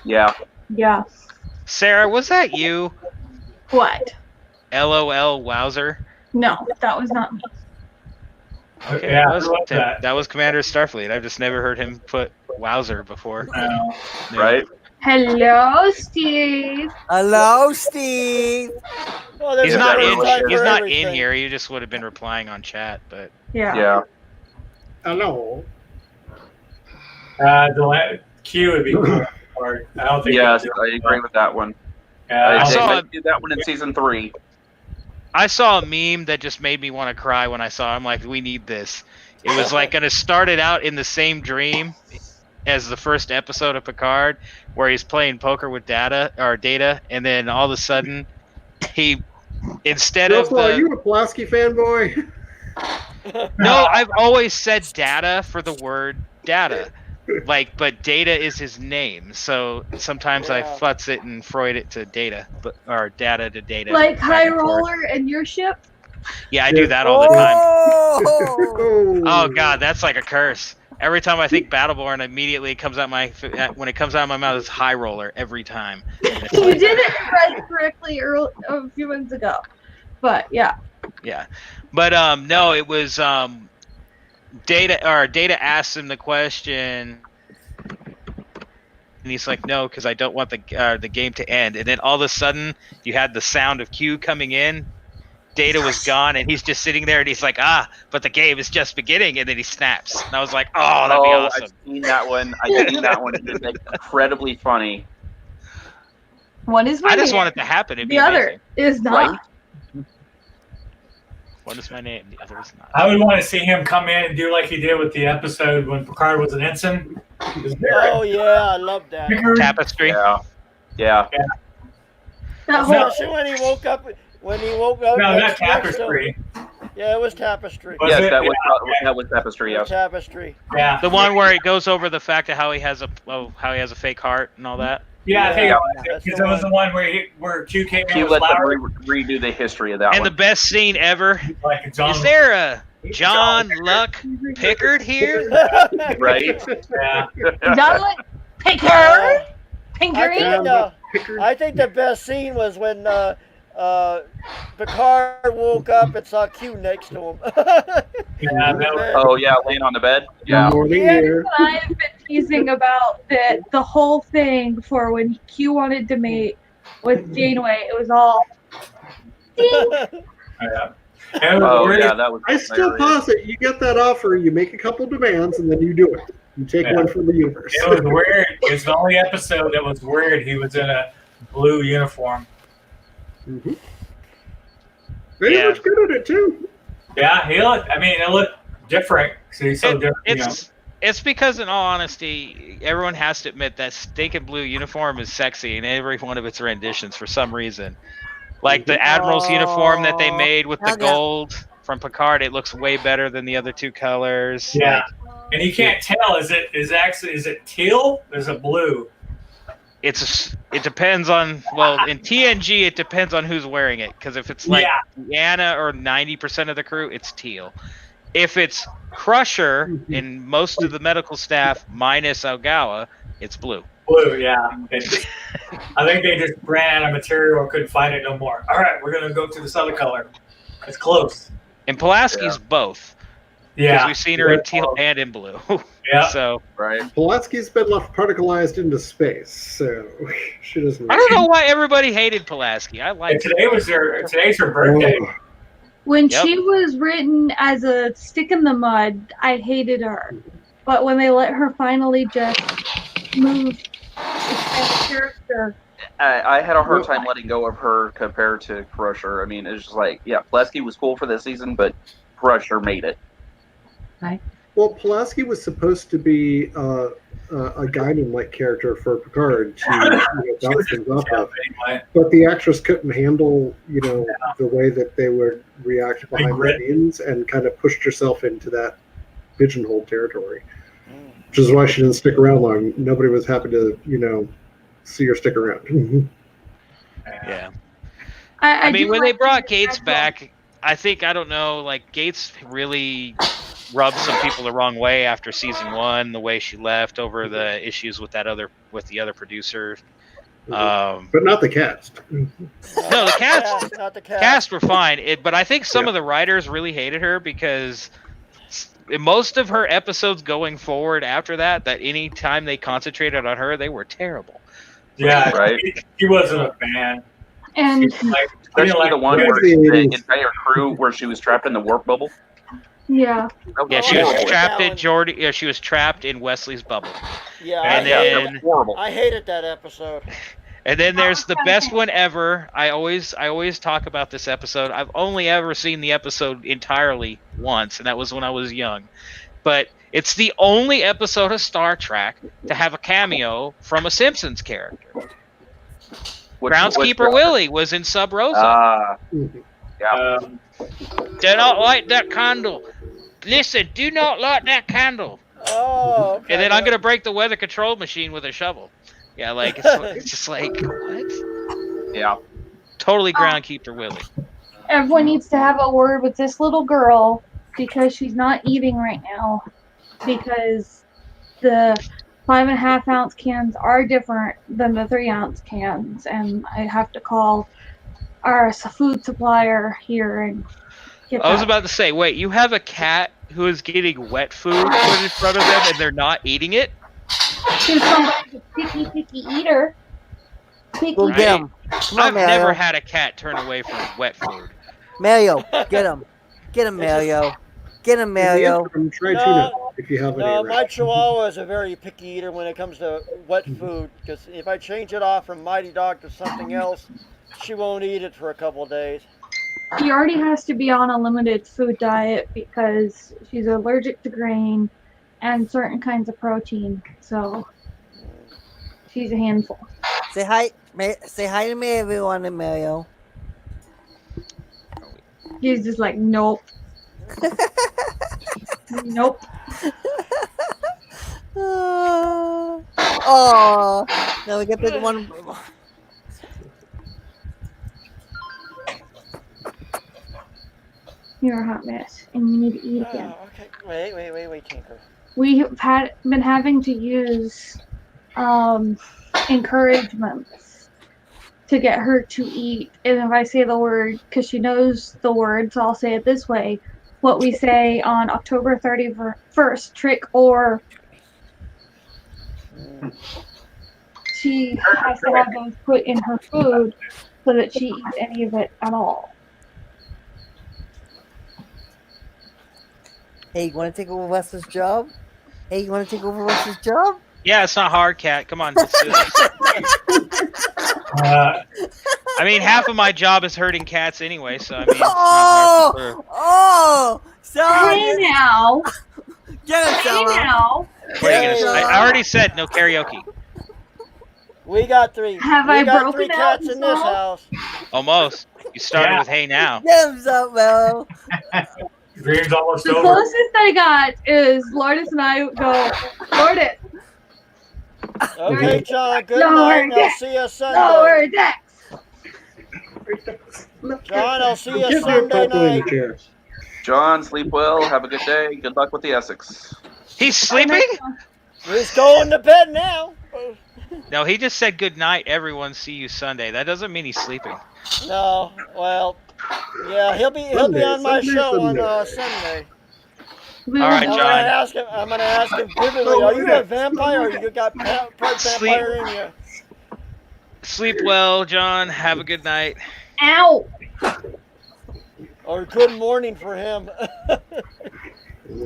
Yeah. Yeah. Sarah, was that you? What? LOL Wowzer. No, that was not me. Okay, Yeah, that I was, love that. that was Commander Starfleet. I've just never heard him put Wowzer before. No. No. Right? Hello, Steve. Hello, Steve. Well, there's He's a not first in. time He's for not in everything. here. You just would have been replying on chat, but Yeah. Yeah. Hello. Q would be cool. Or I don't think. Yes, I agree with that one. Yeah, I saw They did that one in season 3. I saw a meme that just made me want to cry when I saw it. I'm like, we need this. It was like going to start it out in the same dream as the first episode of Picard, where he's playing poker with Data, and then all of a sudden, he instead of Russell, are the you a Pulaski fanboy? no, I've always said Data for the word Data. But Data is his name, so sometimes I Yeah. futz it and Freud it to Data, or Data to Data. Like back High and forth. Roller and your ship? Yeah, I do that all the time. Oh! Oh god, that's like a curse. Every time I think Battleborn, immediately comes out when it comes out of my mouth, it's High Roller every time. And it's You like, did it right correctly a few minutes ago. But yeah. yeah, but no, it was Data asks him the question, and he's like, no, because I don't want the game to end. And then all of a sudden, you had the sound of Q coming in. Data was gone, and he's just sitting there, and he's like, but the game is just beginning, and then he snaps. And I was like, oh, that'd be awesome. I've seen that one. I've seen that one. It's incredibly funny. One is my I just name. want it to happen. It'd be The other amazing. is not. Right? One is my name, the other is not. I would want to see him come in and do like he did with the episode when Picard was an ensign. Oh yeah, I love that. Tapestry. Yeah. Yeah. That whole, Especially when he woke up. When he woke up. No, not next episode. Tapestry. Yeah, it was Tapestry. Was Yes, it? that was Tapestry. Yes. Tapestry. Yeah. The one where he goes over the fact of how he has a fake heart and all that. Yeah, I think that's because the it was one. the one where Q came in He with let them Lowry, redo the history of that And one. the best scene ever. like a John. Is there a John Luck Pickard here? Right? Yeah. John Pickard? I Pinkering? think, I think the best scene was when Picard woke up and saw Q next to him. Yeah, that was, Oh yeah, laying on the bed. Yeah. Morning Yeah, here. I've been teasing about the whole thing before when Q wanted to mate with Janeway. It was all Yeah. And Oh yeah, that was. I still hilarious. posit you get that offer, you make a couple demands, and then you do it. You take Yeah. one from the universe. It was weird. It's the only episode that was weird. He was in a blue uniform. Mm-hmm. They Yeah. looked good at it too. Yeah, he looked. I mean, it looked different. 'Cause he's so different. It's because, in all honesty, everyone has to admit that stinking blue uniform is sexy in every one of its renditions for some reason. Like the Admiral's uniform that they made with the gold from Picard, it looks way better than the other two colors. Yeah, and you can't tell. Is it teal? Or is it blue? It depends on, well, in TNG it depends on who's wearing it, because if it's like Deanna or 90% of the crew, it's teal. If it's Crusher and most of the medical staff minus Ogawa, it's blue. Blue, yeah. I think they just ran out of material or couldn't find it no more. All right, we're gonna go to this other color. It's close. And Pulaski's both. Yeah, because we've seen her in teal and in blue. Yeah. So right. Pulaski's been left particleized into space, so she doesn't. I don't know why everybody hated Pulaski. I like. Today's her birthday. Oh. When she was written as a stick in the mud, I hated her. But when they let her finally just move as a character, I had a hard time letting go of her compared to Crusher. I mean, it's just like, yeah, Pulaski was cool for this season, but Crusher made it. Well, Pulaski was supposed to be a Guinan-like character for Picard to bounce things off of, but the actress couldn't handle, the way that they would react behind the scenes, and kind of pushed herself into that pigeonhole territory, which is why she didn't stick around long. Nobody was happy to, see her stick around. Yeah. I mean, do when like they brought the Gates actual- back, I think, I don't know, like, Gates really rubbed some people the wrong way after season 1, the way she left over the issues with the other producer. But not the cast. No, the cast, Not the cast. cast were fine, but I think some of the writers really hated her because in most of her episodes going forward after that any time they concentrated on her, they were terrible. Yeah, Right. He wasn't a fan. And Especially the one where the entire crew, where she was trapped in the warp bubble. yeah, Yeah, she was horrible. trapped in Jordy. Yeah, she was trapped in Wesley's bubble. Yeah, And That was then, horrible. I hated that episode. and then there's the best one ever. I always talk about this episode. I've only ever seen the episode entirely once, and that was when I was young. But it's the only episode of Star Trek to have a cameo from a Simpsons character. Groundskeeper Willie was in Sub Rosa. Yeah. Do not light that candle. Listen, do not light that candle. Oh, okay. And then I'm gonna break the weather control machine with a shovel. Yeah, like it's just like what? Yeah. Totally Groundkeeper Willie. everyone needs to have a word with this little girl because she's not eating right now because the 5.5 ounce cans are different than the 3 ounce cans, and I have to call our food supplier here and get I was that. about to say, wait, you have a cat who is getting wet food put in front of them and they're not eating it? She's somebody's a picky eater. Picky. Go get him. Come on, I've Mario. never had a cat turn away from wet food. Mario, get him. Get him, Mario. Get him, Mario. Try tuna if you have any. No, around. my Chihuahua is a very picky eater when it comes to wet food. Because if I change it off from Mighty Dog to something else, she won't eat it for a couple of days. She already has to be on a limited food diet because she's allergic to grain and certain kinds of protein. So she's a handful. Say hi. Say hi to me, everyone, Mario. She's just like, nope. Nope. Oh, now we get the one. You're a hot mess, and you need to eat again. Okay, wait, Tinker. We have been having to use encouragements to get her to eat. And if I say the word, because she knows the word, so I'll say it this way. What we say on October 31st, trick or... She has to have those put in her food so that she eats any of it at all. Hey, you want to take over Wes's job? Hey, you want to take over Wes's job? Yeah, it's not hard, Cat. Come on, let's do this. I mean, half of my job is herding cats anyway, so I mean, it's not hard to prove. Hey now. Get him, Hey Selma. now. What are you gonna say? I already said no karaoke. We got 3. Have we I got broken 3 out cats in in this song? house. Almost. You started with "Hey now." Get him, Selma. Dream's almost The over. closest I got is Lourdes and I go, Lourdes, Okay, John. Good Lower night. I'll deck. see you Sunday. lower decks. John, I'll see you Get her Sunday properly in night. the chair. John, sleep well. Have a good day. Good luck with the Essex. He's sleeping? He's going to bed now. No, he just said good night. Everyone, see you Sunday. That doesn't mean he's sleeping. No, well, yeah, he'll be on my show on Sunday. All right, I'm John. gonna ask him vividly. Are you a vampire? Or you got part vampire in you? Sleep well, John. Have a good night. Ow. Or good morning for him.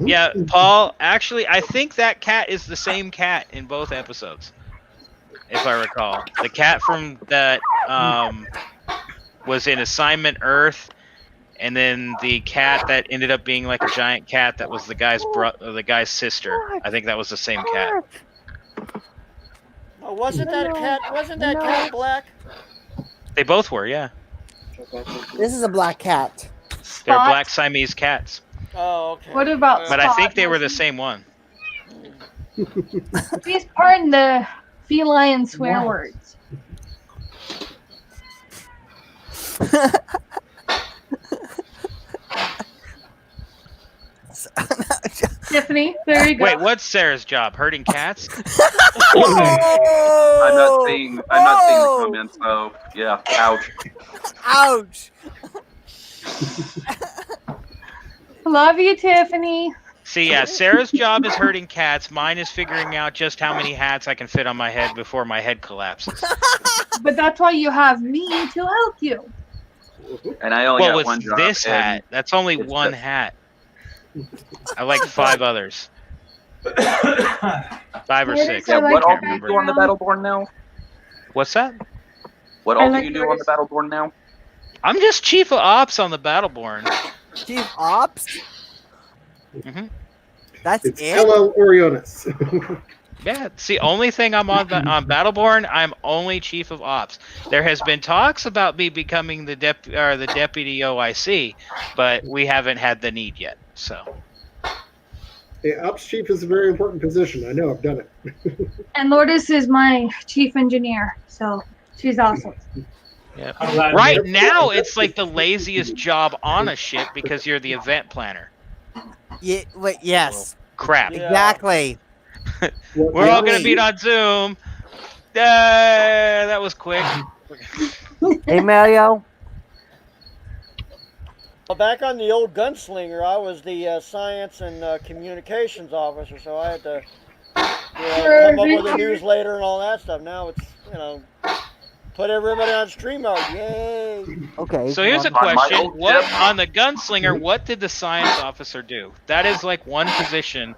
Yeah, Paul, actually, I think that cat is the same cat in both episodes, if I recall. The cat from that was in Assignment Earth, and then the cat that ended up being like a giant cat that was the guy's sister. I think that was the same cat. Oh, wasn't that cat black? They both were, yeah. This is a black cat. They're black Siamese cats. Oh, okay. What about But I Spot? think they were the same one. Please pardon the feline swear words. Tiffany, there you go. Wait, what's Sarah's job? Herding cats? I'm not seeing the comments, so yeah. Ouch. Ouch. Love you, Tiffany. See, yeah, Sarah's job is herding cats. Mine is figuring out just how many hats I can fit on my head before my head collapses. But that's why you have me to help you. And I only Well, got with one job. this and hat, that's only it's one the- hat. I like 5 others. 5 or Lourdes, 6. I Yeah, like what your all do you do on the Battleborn now? What's that? What I all like do you do on the Battleborn now? I'm just chief of ops on the Battleborn. Chief Ops? Hmm. That's It's it? LL Orionis. Yeah, it's the only thing I'm on Battleborn. I'm only chief of ops. There has been talks about me becoming the deputy OIC, but we haven't had the need yet. So Hey, Ops Chief is a very important position. I know, I've done it. And Lourdes is my chief engineer, so she's awesome. yeah. I'm glad Right you- now, it's like the laziest job on a ship because you're the event planner. Yeah, wait, yes. Crap. Yeah. Exactly. We're all gonna meet on Zoom. That was quick. Hey, Mario. Well, back on the old gunslinger, I was the science and communications officer, so I had to come up with a newsletter and all that stuff. Now it's, put everybody on StreamYard. Yay! Okay. So here's a On my question: old What ship. on the gunslinger? What did the science officer do? That is like one position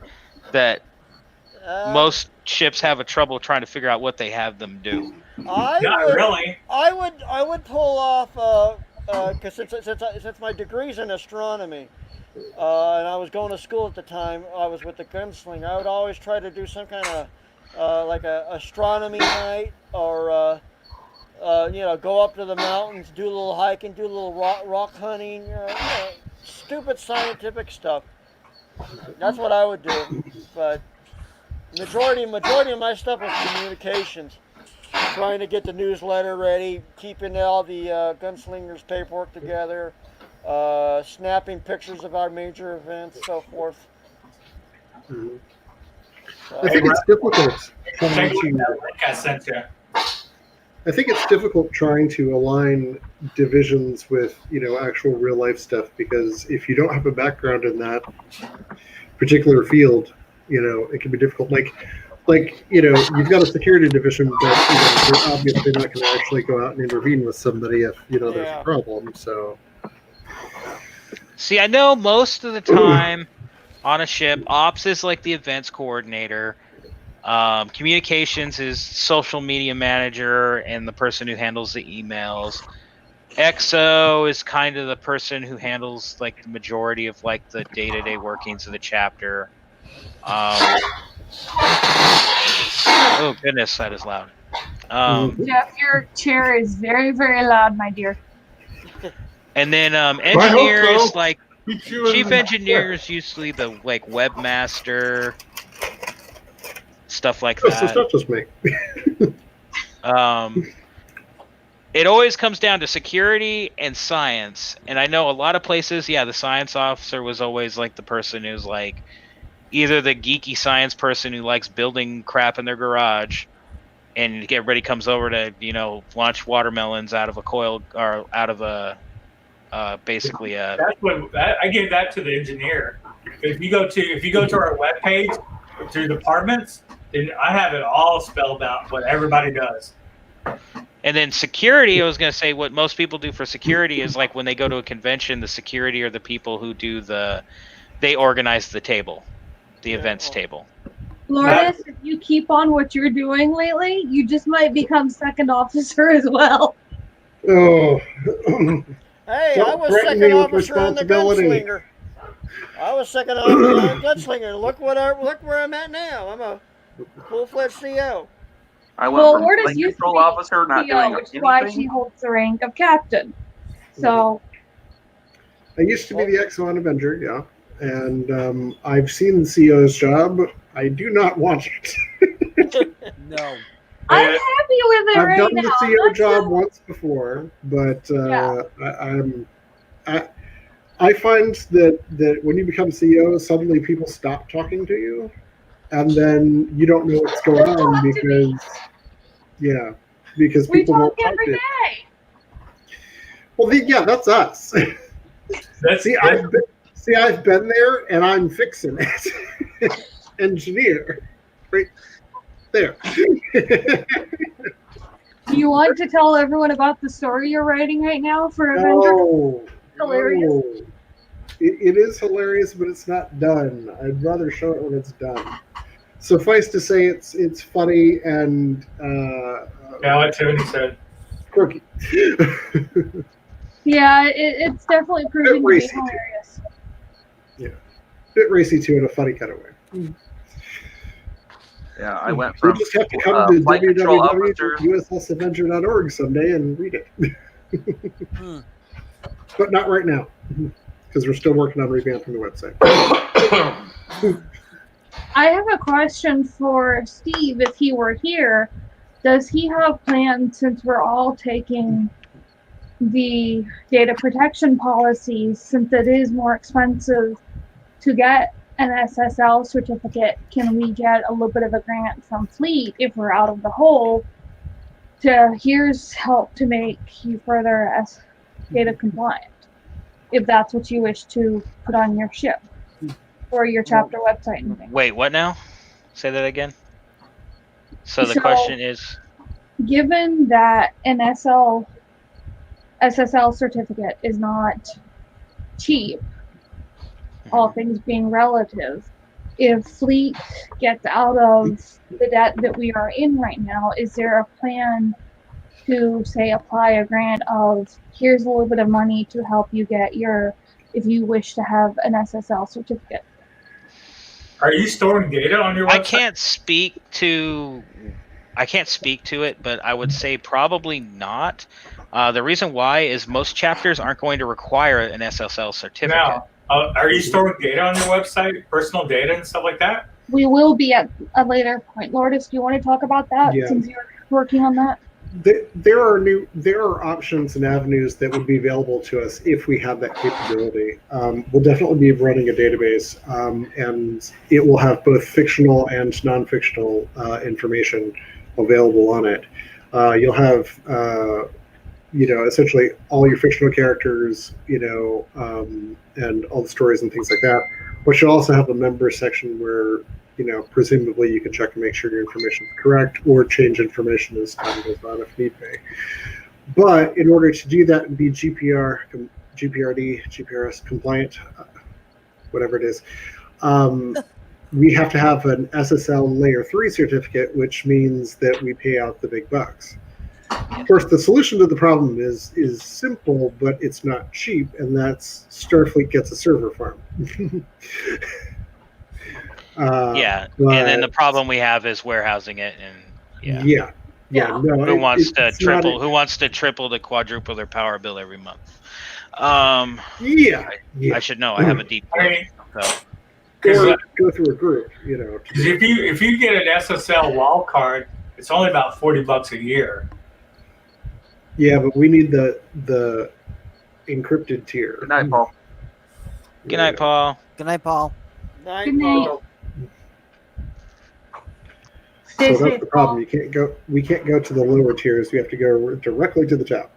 that most ships have a trouble trying to figure out what they have them do. I Not would, really. I would pull off because since my degree's in astronomy, and I was going to school at the time, I was with the gunslinger. I would always try to do some kind of like a astronomy night, or go up to the mountains, do a little hiking, do a little rock hunting, stupid scientific stuff. That's what I would do. But majority of my stuff was communications. Trying to get the newsletter ready, keeping all the gunslingers' paperwork together, snapping pictures of our major events, so forth. I think it's difficult trying Take to. that link I sent you. I think it's difficult trying to align divisions with actual real life stuff, because if you don't have a background in that particular field, it can be difficult. Like you've got a security division, but they're obviously not going to actually go out and intervene with somebody if there's a problem. So See, I know most of the time on a ship. Ops is like the events coordinator. Communications is social media manager and the person who handles the emails. XO is kind of the person who handles like the majority of like the day-to-day workings of the chapter. Oh goodness, that is loud. Jeff, your chair is very, very loud, my dear. And then engineers, so. like Keeps you chief in- engineer is usually the like webmaster, stuff like That's that. not just me. It always comes down to security and science. And I know a lot of places, yeah, the science officer was always like the person who's like either the geeky science person who likes building crap in their garage, and everybody comes over to, you know, launch watermelons out of a coil or out of a basically a. That's what I give that to the engineer. If you go to our webpage to departments, then I have it all spelled out what everybody does. And then security, I was going to say what most people do for security is like when they go to a convention, the security are the people who do they organize the table, the events table. Lourdes, if you keep on what you're doing lately, you just might become second officer as well. Oh. Hey, Don't I was threaten second me with officer on the responsibility. gunslinger. I was second officer on the gunslinger. Look where I'm at now. I'm a full-fledged CO. I went Well, from Lourdes flight used to control be officer, not CO, doing which is why she anything. holds the rank of captain. So, I used to be the Exxon Avenger, yeah. And I've seen the CO's job. I do not want it. No. I'm happy with it I've right done now. the CO That's job so- once before, but Yeah. I find that when you become CEO, suddenly people stop talking to you, and then you don't know what's going on because we people talk won't talk to every you. day. Well, that's us. I've been there, and I'm fixing it. Engineer, right there. Do you want to tell everyone about the story you're writing right now for Avenger? No, Hilarious. no. It is hilarious, but it's not done. I'd rather show it when it's done. Suffice to say, it's funny and Yeah, like Tierney said. quirky. Yeah, it's definitely proving to be racy, too. hilarious. Yeah, bit racy too in a funny kind of way. Yeah, I went You from just have to come to flight control officer. www.ussavenger.org someday and read it. But not right now, because we're still working on revamping the website. I have a question for Steve. If he were here, does he have plans, since we're all taking the data protection policies, since it is more expensive to get an SSL certificate, can we get a little bit of a grant from Fleet if we're out of the hole to here's help to make you further as data compliant, if that's what you wish to put on your ship or your chapter website and things. Wait, what now? Say that again. So the So- question is, Given that an SSL certificate is not cheap, all things being relative, if Fleet gets out of the debt that we are in right now, is there a plan to, say, apply a grant of here's a little bit of money to help you get if you wish to have an SSL certificate? Are you storing data on your website? I can't speak to it, but I would say probably not. The reason why is most chapters aren't going to require an SSL certificate. Now, are you storing data on your website, personal data and stuff like that? We will be at a later point. Lourdes, do you want to talk about that Yeah. since you're working on that? There are options and avenues that would be available to us if we have that capability. We'll definitely be running a database, and it will have both fictional and non-fictional information available on it. You'll have, essentially all your fictional characters, and all the stories and things like that. But you'll also have a member section where, presumably you can check and make sure your information is correct or change information as time goes on if need be. But in order to do that and be GPRD, GPRS compliant, whatever it is, we have to have an SSL Layer 3 certificate, which means that we pay out the big bucks. Of course, the solution to the problem is simple, but it's not cheap, and that's Starfleet gets a server farm. And then the problem we have is warehousing it, and yeah. No, who wants to triple to quadruple their power bill every month? I should know. I have a deep. Or go through a group, you know. Because if you get an SSL wild card, it's only about $40 a year. Yeah, but we need the encrypted tier. Good night, Paul. Good night, Paul. Good night, Paul. Night, Good night. Paul. Stay So that's safe, the problem. Paul. We can't go to the lower tiers. We have to go directly to the top.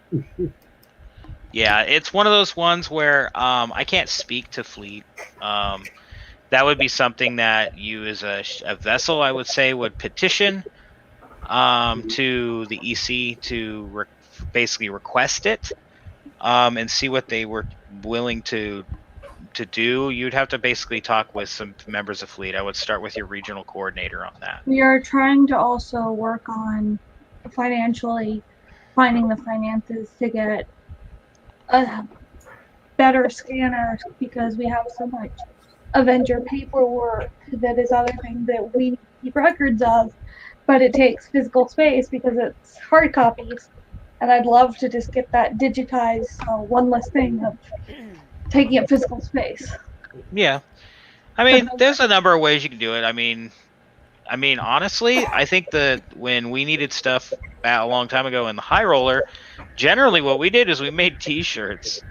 Yeah, it's one of those ones where I can't speak to Fleet. That would be something that you, as a vessel, I would say, would petition to the EC to basically request it and see what they were willing to do. You'd have to basically talk with some members of Fleet. I would start with your regional coordinator on that. We are trying to also work on financially finding the finances to get a better scanner, because we have so much Avenger paperwork that is other things that we keep records of, but it takes physical space because it's hard copies, and I'd love to just get that digitized, so one less thing of taking up physical space. Yeah, I mean, there's a number of ways you can do it. I mean, honestly, I think that when we needed stuff a long time ago in the High Roller, generally what we did is we made T-shirts.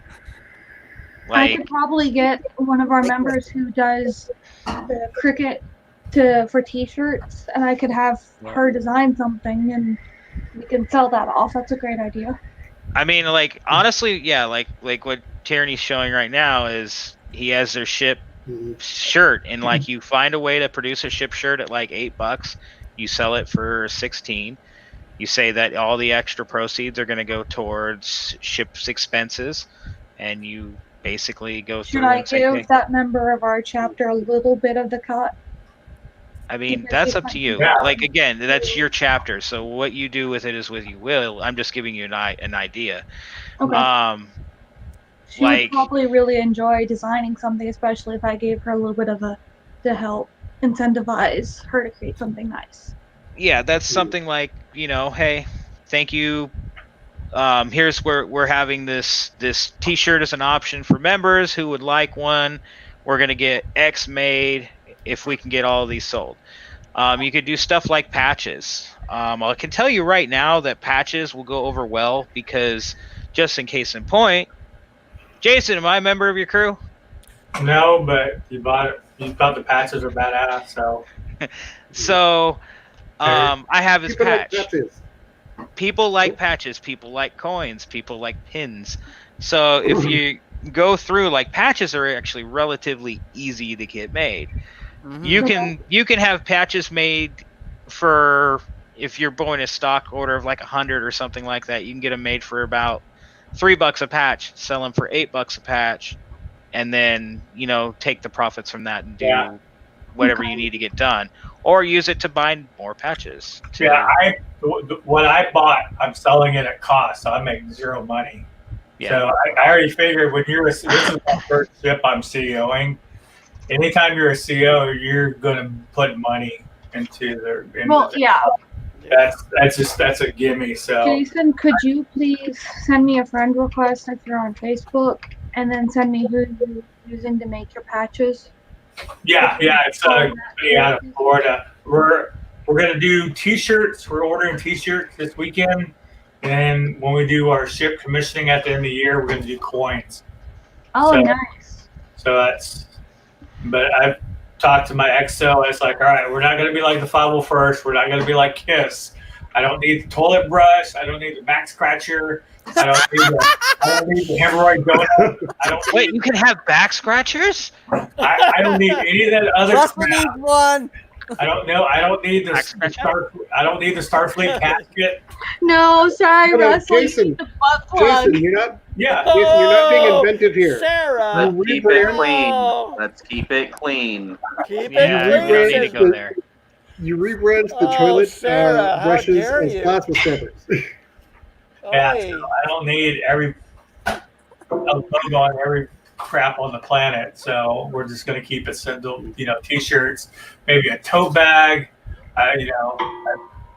I could probably get one of our members who does the cricket for T-shirts, and I could have her design something, and we can sell that off. That's a great idea. I mean, like, honestly, yeah, like what Tierney's showing right now is he has their ship shirt, and like you find a way to produce a ship shirt at like $8, you sell it for 16. You say that all the extra proceeds are going to go towards ship's expenses, and you basically go through. Should I give that member of our chapter a little bit of the cut? I mean, that's up to you. Like, again, that's your chapter, so what you do with it is with you will. I'm just giving you an idea. Okay. She would probably really enjoy designing something, especially if I gave her a little bit of to help incentivize her to create something nice. Yeah, that's something like, hey, thank you. Here's where we're having this T-shirt as an option for members who would like one. We're gonna get X made if we can get all of these sold. You could do stuff like patches. I can tell you right now that patches will go over well, because just in case in point, Jason, am I a member of your crew? No, but you bought it. You thought the patches are badass, so. So, I have his patch. Patches. People like patches. People like coins. People like pins. So if you go through, like, patches are actually relatively easy to get made. Mm-hmm. You can have patches made for, if you're going a stock order of like 100 or something like that, you can get them made for about $3 a patch, sell them for $8 a patch, and then take the profits from that and do whatever you need to get done, or use it to buy more patches. What I bought, I'm selling it at cost, so I make zero money. Yeah. So I already figured when this is my first ship I'm CEOing. Anytime you're a CEO, you're gonna put money into that's a gimme. So Jason, could you please send me a friend request if you're on Facebook, and then send me who you're using to make your patches? Yeah, it's somebody out of Florida. We're gonna do T-shirts. We're ordering T-shirts this weekend, and when we do our ship commissioning at the end of the year, we're gonna do coins. Oh, nice. So but I've talked to my XO. It's like, all right, we're not going to be like the 501st. We're not going to be like KISS. I don't need the toilet brush. I don't need the back scratcher. I don't need the hemorrhoid donut. Wait, you can have back scratchers? I don't need any of that other Just crap. need one. I don't know. I don't need the Starfleet casket. No, sorry, Russell. Jason, the butt plug. Jason, you're not. Yeah. Jason, you're not being inventive here. Sarah. Yeah. Let's keep it clean. Oh. Let's keep it clean. Keep Yeah, it we don't need clean. to go there. You rebranded the Oh, toilet Sarah, how brushes dare as you. plasma scrubbers. Yeah, Oy. so I don't need a logo on every crap on the planet. So we're just going to keep it simple. T-shirts, maybe a tote bag.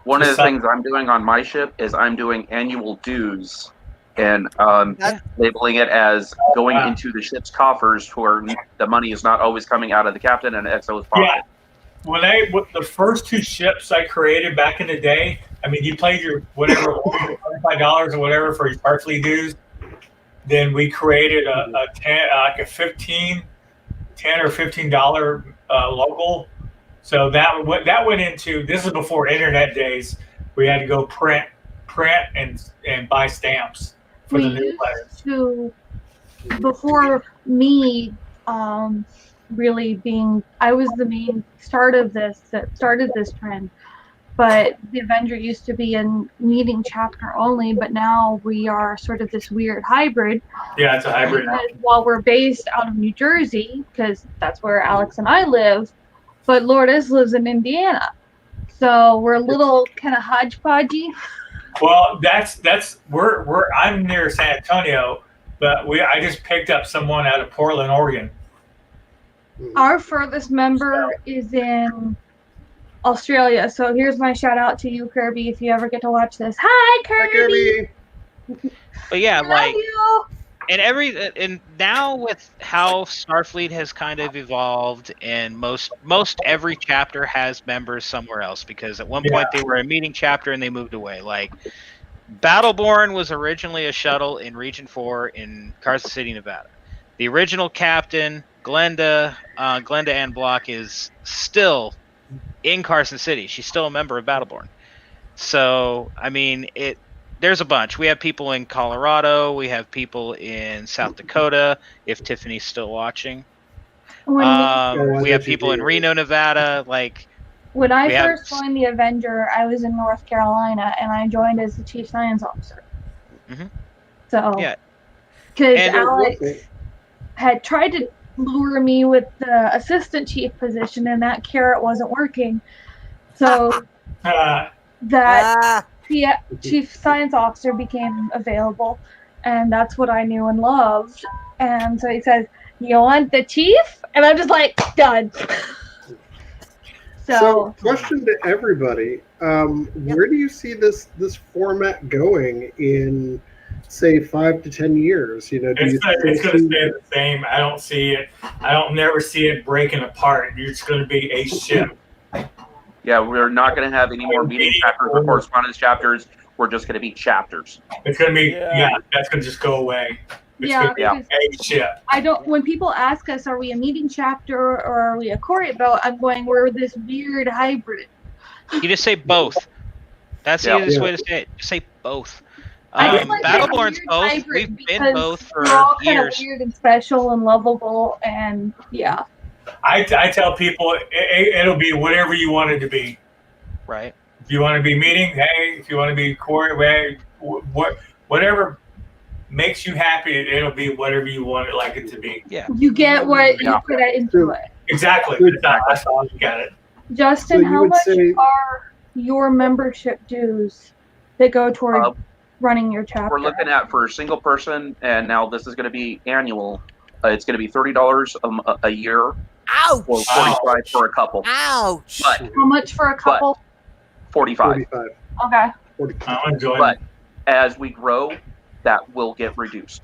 One of the Just things I'm doing on my ship is I'm doing annual dues and labeling it as going into the ship's coffers where the money is not always coming out of the captain and XO's pocket. Yeah. When the first 2 ships I created back in the day, I mean, you paid your whatever $25 or whatever for your Starfleet dues. Then we created a $10 or $15 local. So that went into, this is before internet days. We had to go print and buy stamps for the newsletters. To before me really being, I was the main start of this that started this trend, but the Avenger used to be in meeting chapter only, but now we are sort of this weird hybrid. Yeah, it's a hybrid now. Because while we're based out of New Jersey, because that's where Alex and I live, but Lourdes lives in Indiana, so we're a little kind of hodgepodgey. Well, I'm near San Antonio, but I just picked up someone out of Portland, Oregon. Our furthest member is in Australia, so here's my shout out to you, Kirby, if you ever get to watch this. Hi, Kirby. Hi, Kirby. But yeah, like, you. and now with how Starfleet has kind of evolved, and most every chapter has members somewhere else, because at one point they were a meeting chapter and they moved away. Like, Battleborn was originally a shuttle in Region 4 in Carson City, Nevada. The original captain, Glenda Ann Block, is still in Carson City. She's still a member of Battleborn. So, I mean, there's a bunch. We have people in Colorado. We have people in South Dakota, if Tiffany's still watching. We have people in Reno, Nevada. Like, when I first joined the Avenger, I was in North Carolina, and I joined as the Chief Science Officer. Mm-hmm. So, yeah, because Alex had tried to lure me with the assistant chief position, and that carrot wasn't working. So that Chief Science Officer became available, and that's what I knew and loved. And so he says, "You want the chief?" And I'm just like, done. So, question to everybody: where do you see this format going in, say, 5 to 10 years? Do you it's going to stay the same. I don't see it. I don't never see it breaking apart. It's going to be a ship. Yeah, we're not going to have any more meeting chapters or correspondence chapters. We're just going to be chapters. It's going to be that's going to just go away. It's going to be a ship. I don't. When people ask us, "Are we a meeting chapter or are we a chorus boat?" I'm going, "We're this weird hybrid." You just say both. That's the easiest way to say it. Just say both. Battleborn's both. We've been both for we're all kind years. of weird and special and lovable, and yeah. I tell people it'll be whatever you want it to be. Right. If you want to be meeting, hey. If you want to be core, whatever makes you happy, it'll be whatever you want it like it to be. Yeah. You get what you put into it. Exactly. That's how you get it. Justin, how much are your membership dues that go toward running your chapter? We're looking at, for a single person, and now this is going to be annual. It's going to be $30 a year. Ouch! Or $45 for a couple. Ouch! But how much for a couple? $45. Okay. I'm enjoying but as we grow, that will get reduced.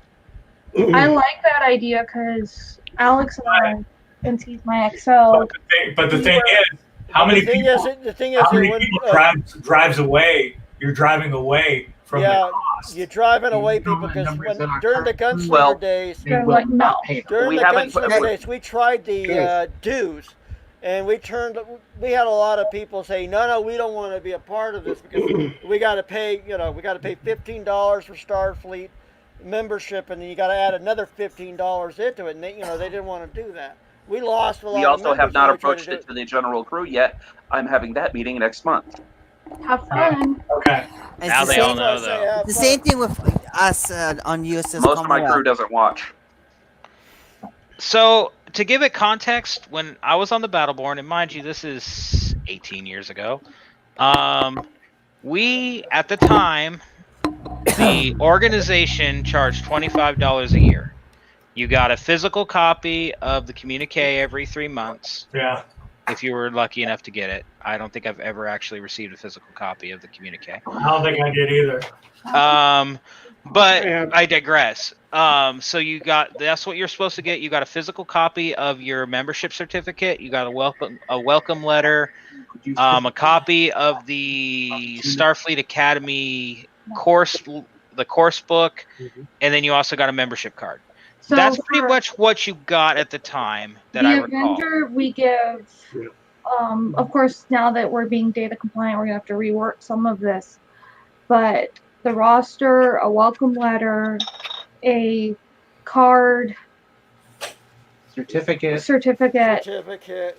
I like that idea because Alex and I, since he's my Excel. But the thing is, how many people drives away? You're driving away from the cost. You're driving away people because during the gunslinger days, they're like, no. During the gunslinger days, we tried the dues, and we had a lot of people say, no, we don't want to be a part of this because we got to pay, $15 for Starfleet membership, and then you got to add another $15 into it, and they didn't want to do that. We lost a lot. We of also have members not when we tried approached it to the general crew yet. I'm having that meeting next month. Have fun. Okay. Now they all know, though. The same thing with us on USS Most of my Commonwealth. crew doesn't watch. So, to give it context, when I was on the Battleborn, and mind you, this is 18 years ago, we, at the time, the organization charged $25 a year. You got a physical copy of the communique every 3 months. Yeah. If you were lucky enough to get it. I don't think I've ever actually received a physical copy of the communique. I don't think I did either. But I digress. So you got, that's what you're supposed to get. You got a physical copy of your membership certificate. You got a welcome letter, a copy of the Starfleet Academy course, the course book, and then you also got a membership card. So that's pretty much what you got at the time that I recall. The Avenger, we give, of course, now that we're being data compliant, we're going to have to rework some of this. But the roster, a welcome letter, a card, certificate,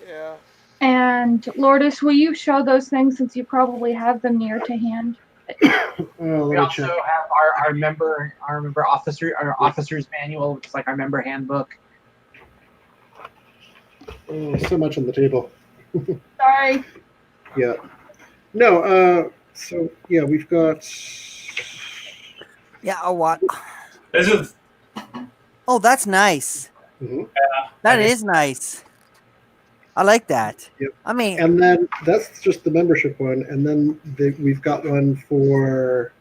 yeah. And Lourdes, will you show those things since you probably have them near to hand? We also have our member officer's manual, which is like our member handbook. Oh, so much on the table. Sorry. Yeah. No. So yeah, we've got. Yeah. Oh, what? This is. Oh, that's nice. Mm-hmm. That is nice. I like that. Yep. I mean, and then that's just the membership one, and then we've got one for.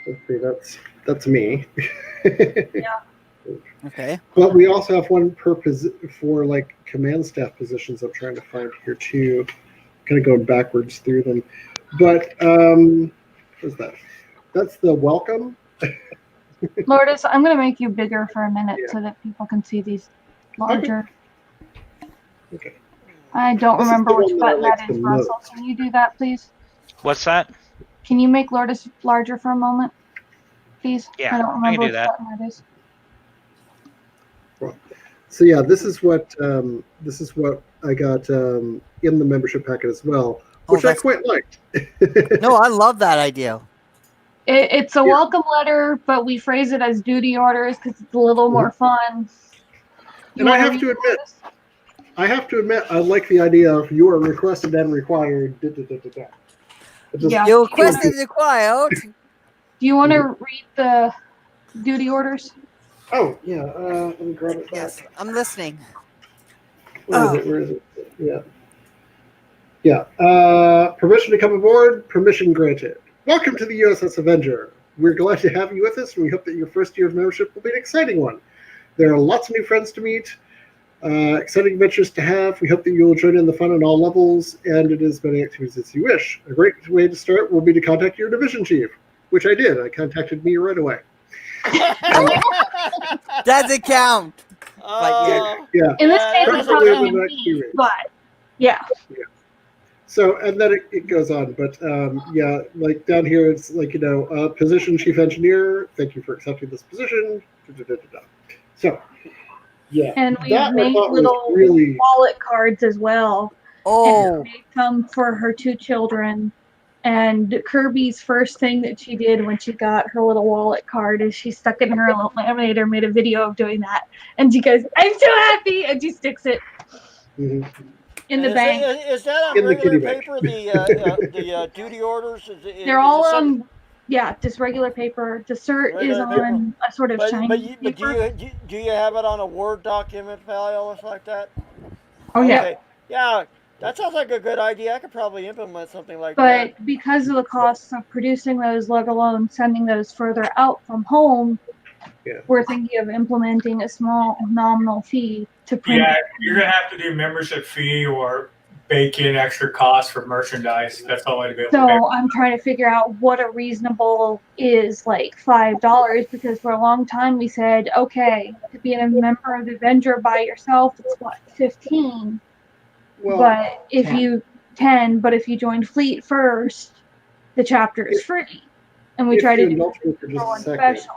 Let's see, that's me. Yeah. Okay. But we also have one for like command staff positions. I'm trying to find here too. Kind of going backwards through them, but what's that? That's the welcome. Lourdes, I'm going to make you bigger for a minute so that people can see these larger. Okay. I don't remember which button that is, Russell. Can you do that, please? What's that? Can you make Lourdes larger for a moment, please? Yeah, I don't remember I can do which that. button that is. So yeah, this is what I got in the membership packet as well, which I quite liked. No, I love that idea. It's a welcome letter, but we phrase it as duty orders because it's a little more fun. And I have to admit, I like the idea of you are requested and required. Yeah. You're requested and required. Do you want to read the duty orders? Oh yeah, let me grab it back. Yes, I'm listening. Where is it? Yeah. Yeah. Permission to come aboard. Permission granted. Welcome to the USS Avenger. We're glad to have you with us, and we hope that your first year of membership will be an exciting one. There are lots of new friends to meet, exciting adventures to have. We hope that you will join in the fun on all levels, and it is many activities as you wish. A great way to start will be to contact your division chief, which I did. I contacted me right away. Doesn't count. Yeah. In this case, it's Probably probably in the next few me, weeks. but yeah. So, and then it goes on, but yeah, like down here, it's like, position chief engineer. Thank you for accepting this position. So, yeah. And we that I made thought was little really wallet cards as well. Oh. And made some for her two children. And Kirby's first thing that she did when she got her little wallet card is she stuck it in her little laminator, made a video of doing that. And she goes, "I'm so happy!" And she sticks it in the bank. Is that on regular paper, the duty orders? They're all on, just regular paper. The cert is on a sort of shiny paper. Do you have it on a Word document file or something like that? Oh, yeah. Okay. Yeah, that sounds like a good idea. I could probably implement something like that. But because of the costs of producing those, let alone sending those further out from home, we're thinking of implementing a small nominal fee to print. Yeah, you're going to have to do membership fee or bake in extra costs for merchandise. That's the only way to be able to pay. So I'm trying to figure out what a reasonable is, like $5, because for a long time we said, okay, to be a member of the Avenger by yourself, it's what, $15? Well, but if you joined Fleet first, the chapter is free, and we try to do one special.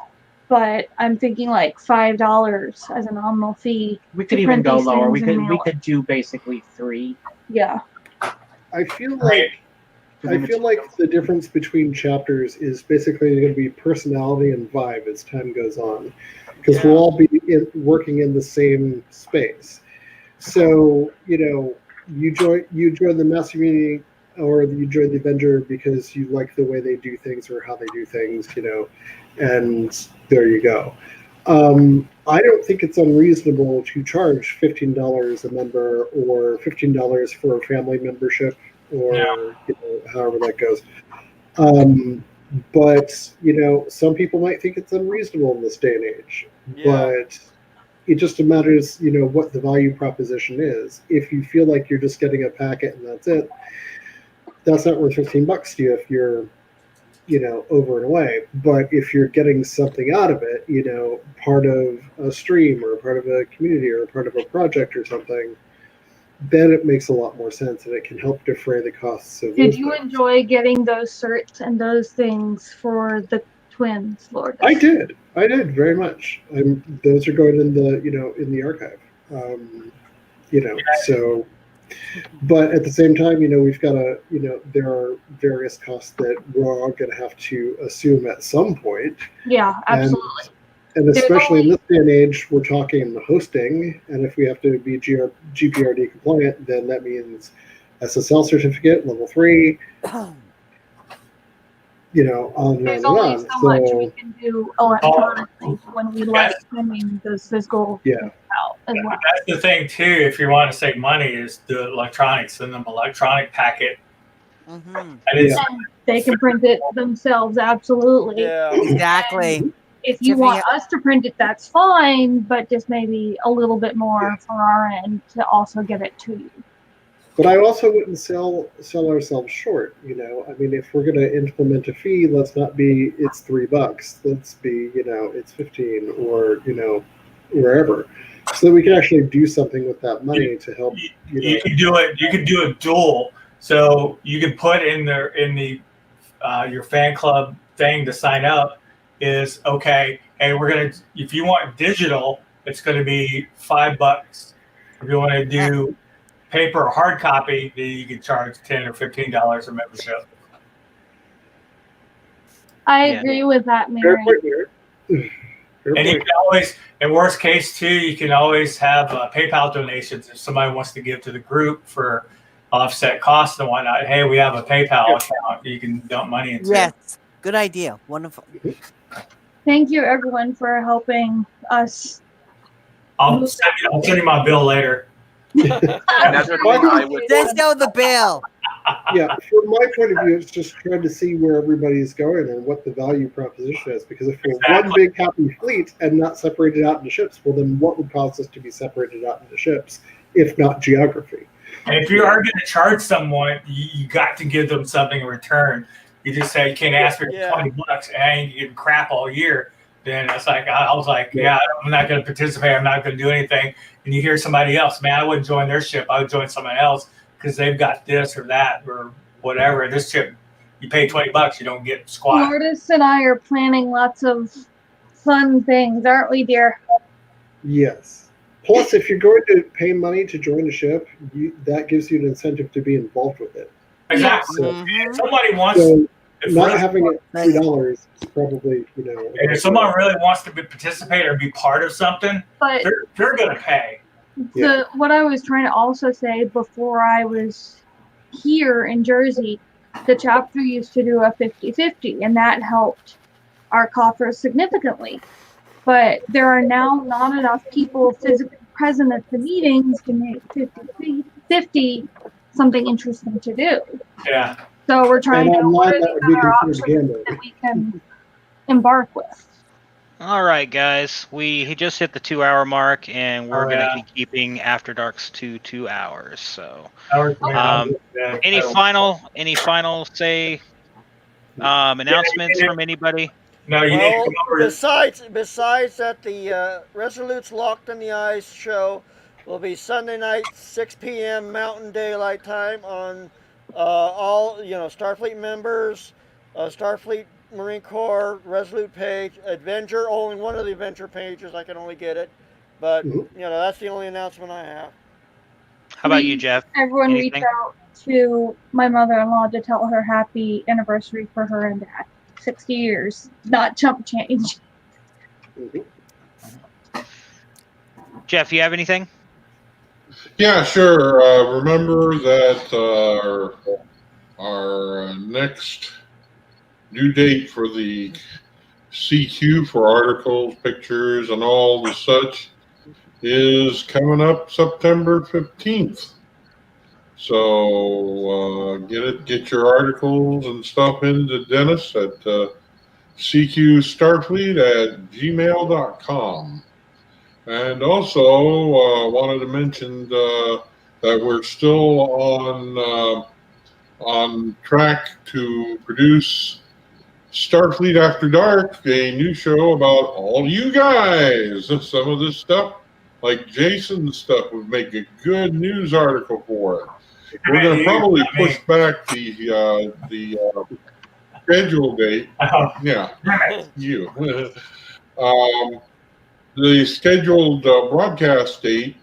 But I'm thinking like $5 as a nominal fee. We could even go lower. We could do basically $3. Yeah. I feel like I feel like the difference between chapters is basically going to be personality and vibe as time goes on, because we'll all be working in the same space. So you join the Masamune or you join the Avenger because you like the way they do things or how they do things, and there you go. I don't think it's unreasonable to charge $15 a member or $15 for a family membership or however that goes. But some people might think it's unreasonable in this day and age. But it just matters, what the value proposition is. If you feel like you're just getting a packet and that's it, that's not worth $15 to you if you're over and away. But if you're getting something out of it, part of a stream or part of a community or part of a project or something, then it makes a lot more sense and it can help defray the costs of Did you enjoy getting those certs and those things for the twins, Lord? I did very much. Those are going in the in the archive. So, but at the same time, we've got to, there are various costs that we're all going to have to assume at some point. Yeah, absolutely. And especially in this day and age, we're talking hosting, and if we have to be GPRD compliant, then that means SSL certificate, level 3, on and There's on. only so much we can do electronically when we like sending those physical out as well. That's the thing too. If you want to save money, is do electronics. Send them electronic packet. And they can print it themselves. Absolutely. Yeah. Exactly. And if you want us to print it, that's fine, but just maybe a little bit more for our end to also get it to you. But I also wouldn't sell ourselves short. I mean, if we're going to implement a fee, let's not be it's $3. Let's be it's 15 or wherever, so that we can actually do something with that money to help. You can do it. You can do a dual. So you can put in the your fan club thing to sign up is okay. Hey, we're gonna if you want digital, it's going to be $5. If you want to do paper or hard copy, then you can charge $10 or $15 a membership. I agree with that, Mary. And you can always, in worst case too, you can always have PayPal donations if somebody wants to give to the group for offset costs and whatnot. Hey, we have a PayPal account you can dump money into. Yes, good idea. Wonderful. Thank you, everyone, for helping us. I'll send you my bill later. Another thing I would. There's no the bill. Yeah, from my point of view, it's just trying to see where everybody's going and what the value proposition is. Because if we're one big happy fleet and not separated out into ships, well, then what would cause us to be separated out into ships, if not geography? And if you are going to charge someone, you got to give them something in return. You just say, you can't ask for $20 and I ain't getting crap all year. Then it's like, I was like, I'm not going to participate. I'm not going to do anything. And you hear somebody else, man, I wouldn't join their ship. I would join somebody else because they've got this or that or whatever. This ship, you pay $20, you don't get squat. Lourdes and I are planning lots of fun things, aren't we, dear? Yes. Plus, if you're going to pay money to join a ship, that gives you an incentive to be involved with it. Exactly. So, somebody wants not having it $3 is probably, And if someone really wants to participate or be part of something, but they're going to pay. What I was trying to also say before I was here in Jersey, the chapter used to do a 50-50, and that helped our coffers significantly. But there are now not enough people physically present at the meetings to make 50 something interesting to do. Yeah. So we're trying to what are the other options that we can embark with. All right, guys. He just hit the 2-hour mark, and we're going to be keeping After Darks to 2 hours. So, any final announcements from anybody? No, you need to come over. Besides that, the Resolute's Locked in the Ice show will be Sunday night, 6 p.m. Mountain Daylight Time on all Starfleet members, Starfleet Marine Corps Resolute page, Adventure, only one of the Adventure pages. I can only get it, but that's the only announcement I have. How about you, Jeff? Everyone Anything? reach out to my mother-in-law to tell her happy anniversary for her and dad. 60 years, not chump change. Jeff, you have anything? Yeah, sure. Remember that our next due date for the CQ for articles, pictures, and all the such is coming up September 15th. So get your articles and stuff into Dennis at cqstarfleet@gmail.com. And also wanted to mention that we're still on track to produce Starfleet After Dark, a new show about all you guys. Some of this stuff, like Jason's stuff, would make a good news article for it. We're going to probably push back the schedule date. Yeah, you. The scheduled broadcast date,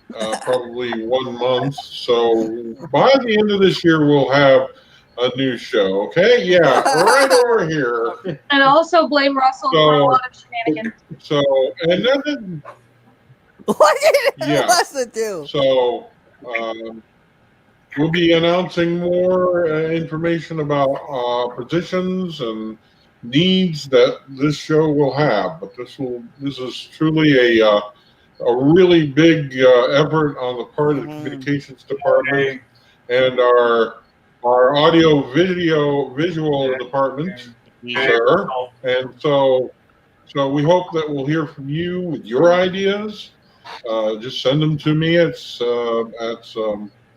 probably 1 month. So by the end of this year, we'll have a new show. Okay? Yeah, right over here. And also blame Russell for a lot of shenanigans. So, and then... What did Yeah. Russell do? So, we'll be announcing more information about positions and needs that this show will have. But this is truly a really big effort on the part of the communications department and our audio visual department, sir. And so we hope that we'll hear from you with your ideas. Just send them to me.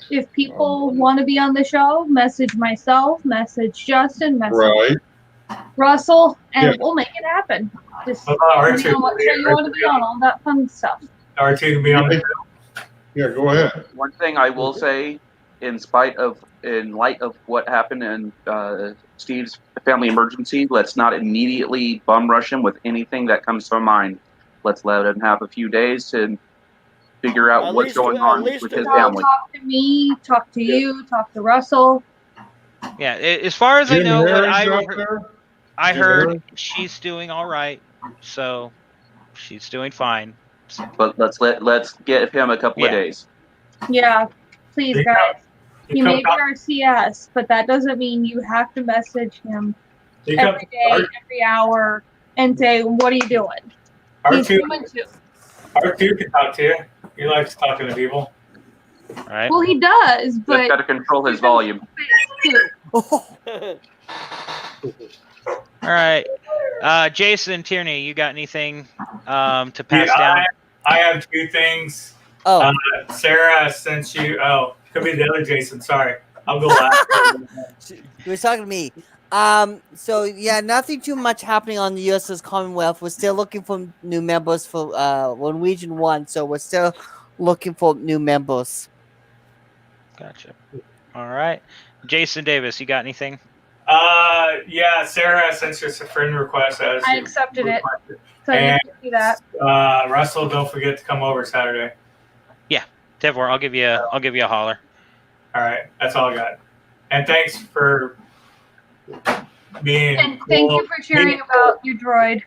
If people want to be on the show, message myself, message Justin, message Russell, and we'll make it happen. Just tell me on what show you want to be on, all that fun stuff. R2 to be on the show. Yeah, go ahead. One thing I will say, in light of what happened in Steve's family emergency, let's not immediately bum rush him with anything that comes to mind. Let's let him have a few days to figure out what's going on with his family. Talk to me, talk to you, talk to Russell. Yeah, as far as I know, what I heard, Harris? she's doing all right. So she's doing fine. But let's get him a couple of days. Yeah, please, guys. He may be our CS, but that doesn't mean you have to message him every day, every hour, and say, "What are you doing?" He's human too. R2 can talk to you. He likes talking to people. All right. Well, he does, but Just got to control his volume. All right. Jason, Tierney, you got anything to pass down? I have two things. Oh. Sarah, since you... Oh, could be the other Jason. Sorry. I'll go last. You were talking to me. So yeah, nothing too much happening on the USS Commonwealth. We're still looking for new members for Region 1, so we're still looking for new members. Gotcha. All right. Jason Davis, you got anything? Yeah, Sarah sent us a friend request. I accepted it. So and, you can see that. Russell, don't forget to come over Saturday. Yeah, Tevor, I'll give you a holler. All right, that's all I got. And thanks for being. And thank you for sharing about your droid.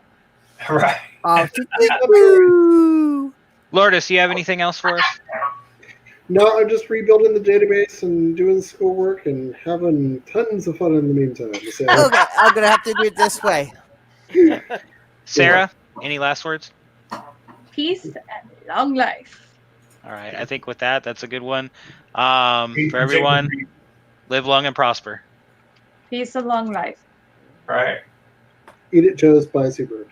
Right. Lourdes, you have anything else for us? No, I'm just rebuilding the database and doing schoolwork and having tons of fun in the meantime. So. Okay, I'm gonna have to do it this way. Sarah, any last words? Peace and long life. All right, I think with that, that's a good one. For everyone, live long and prosper. Peace and long life. Right. Eat it, Joe's by Seabird.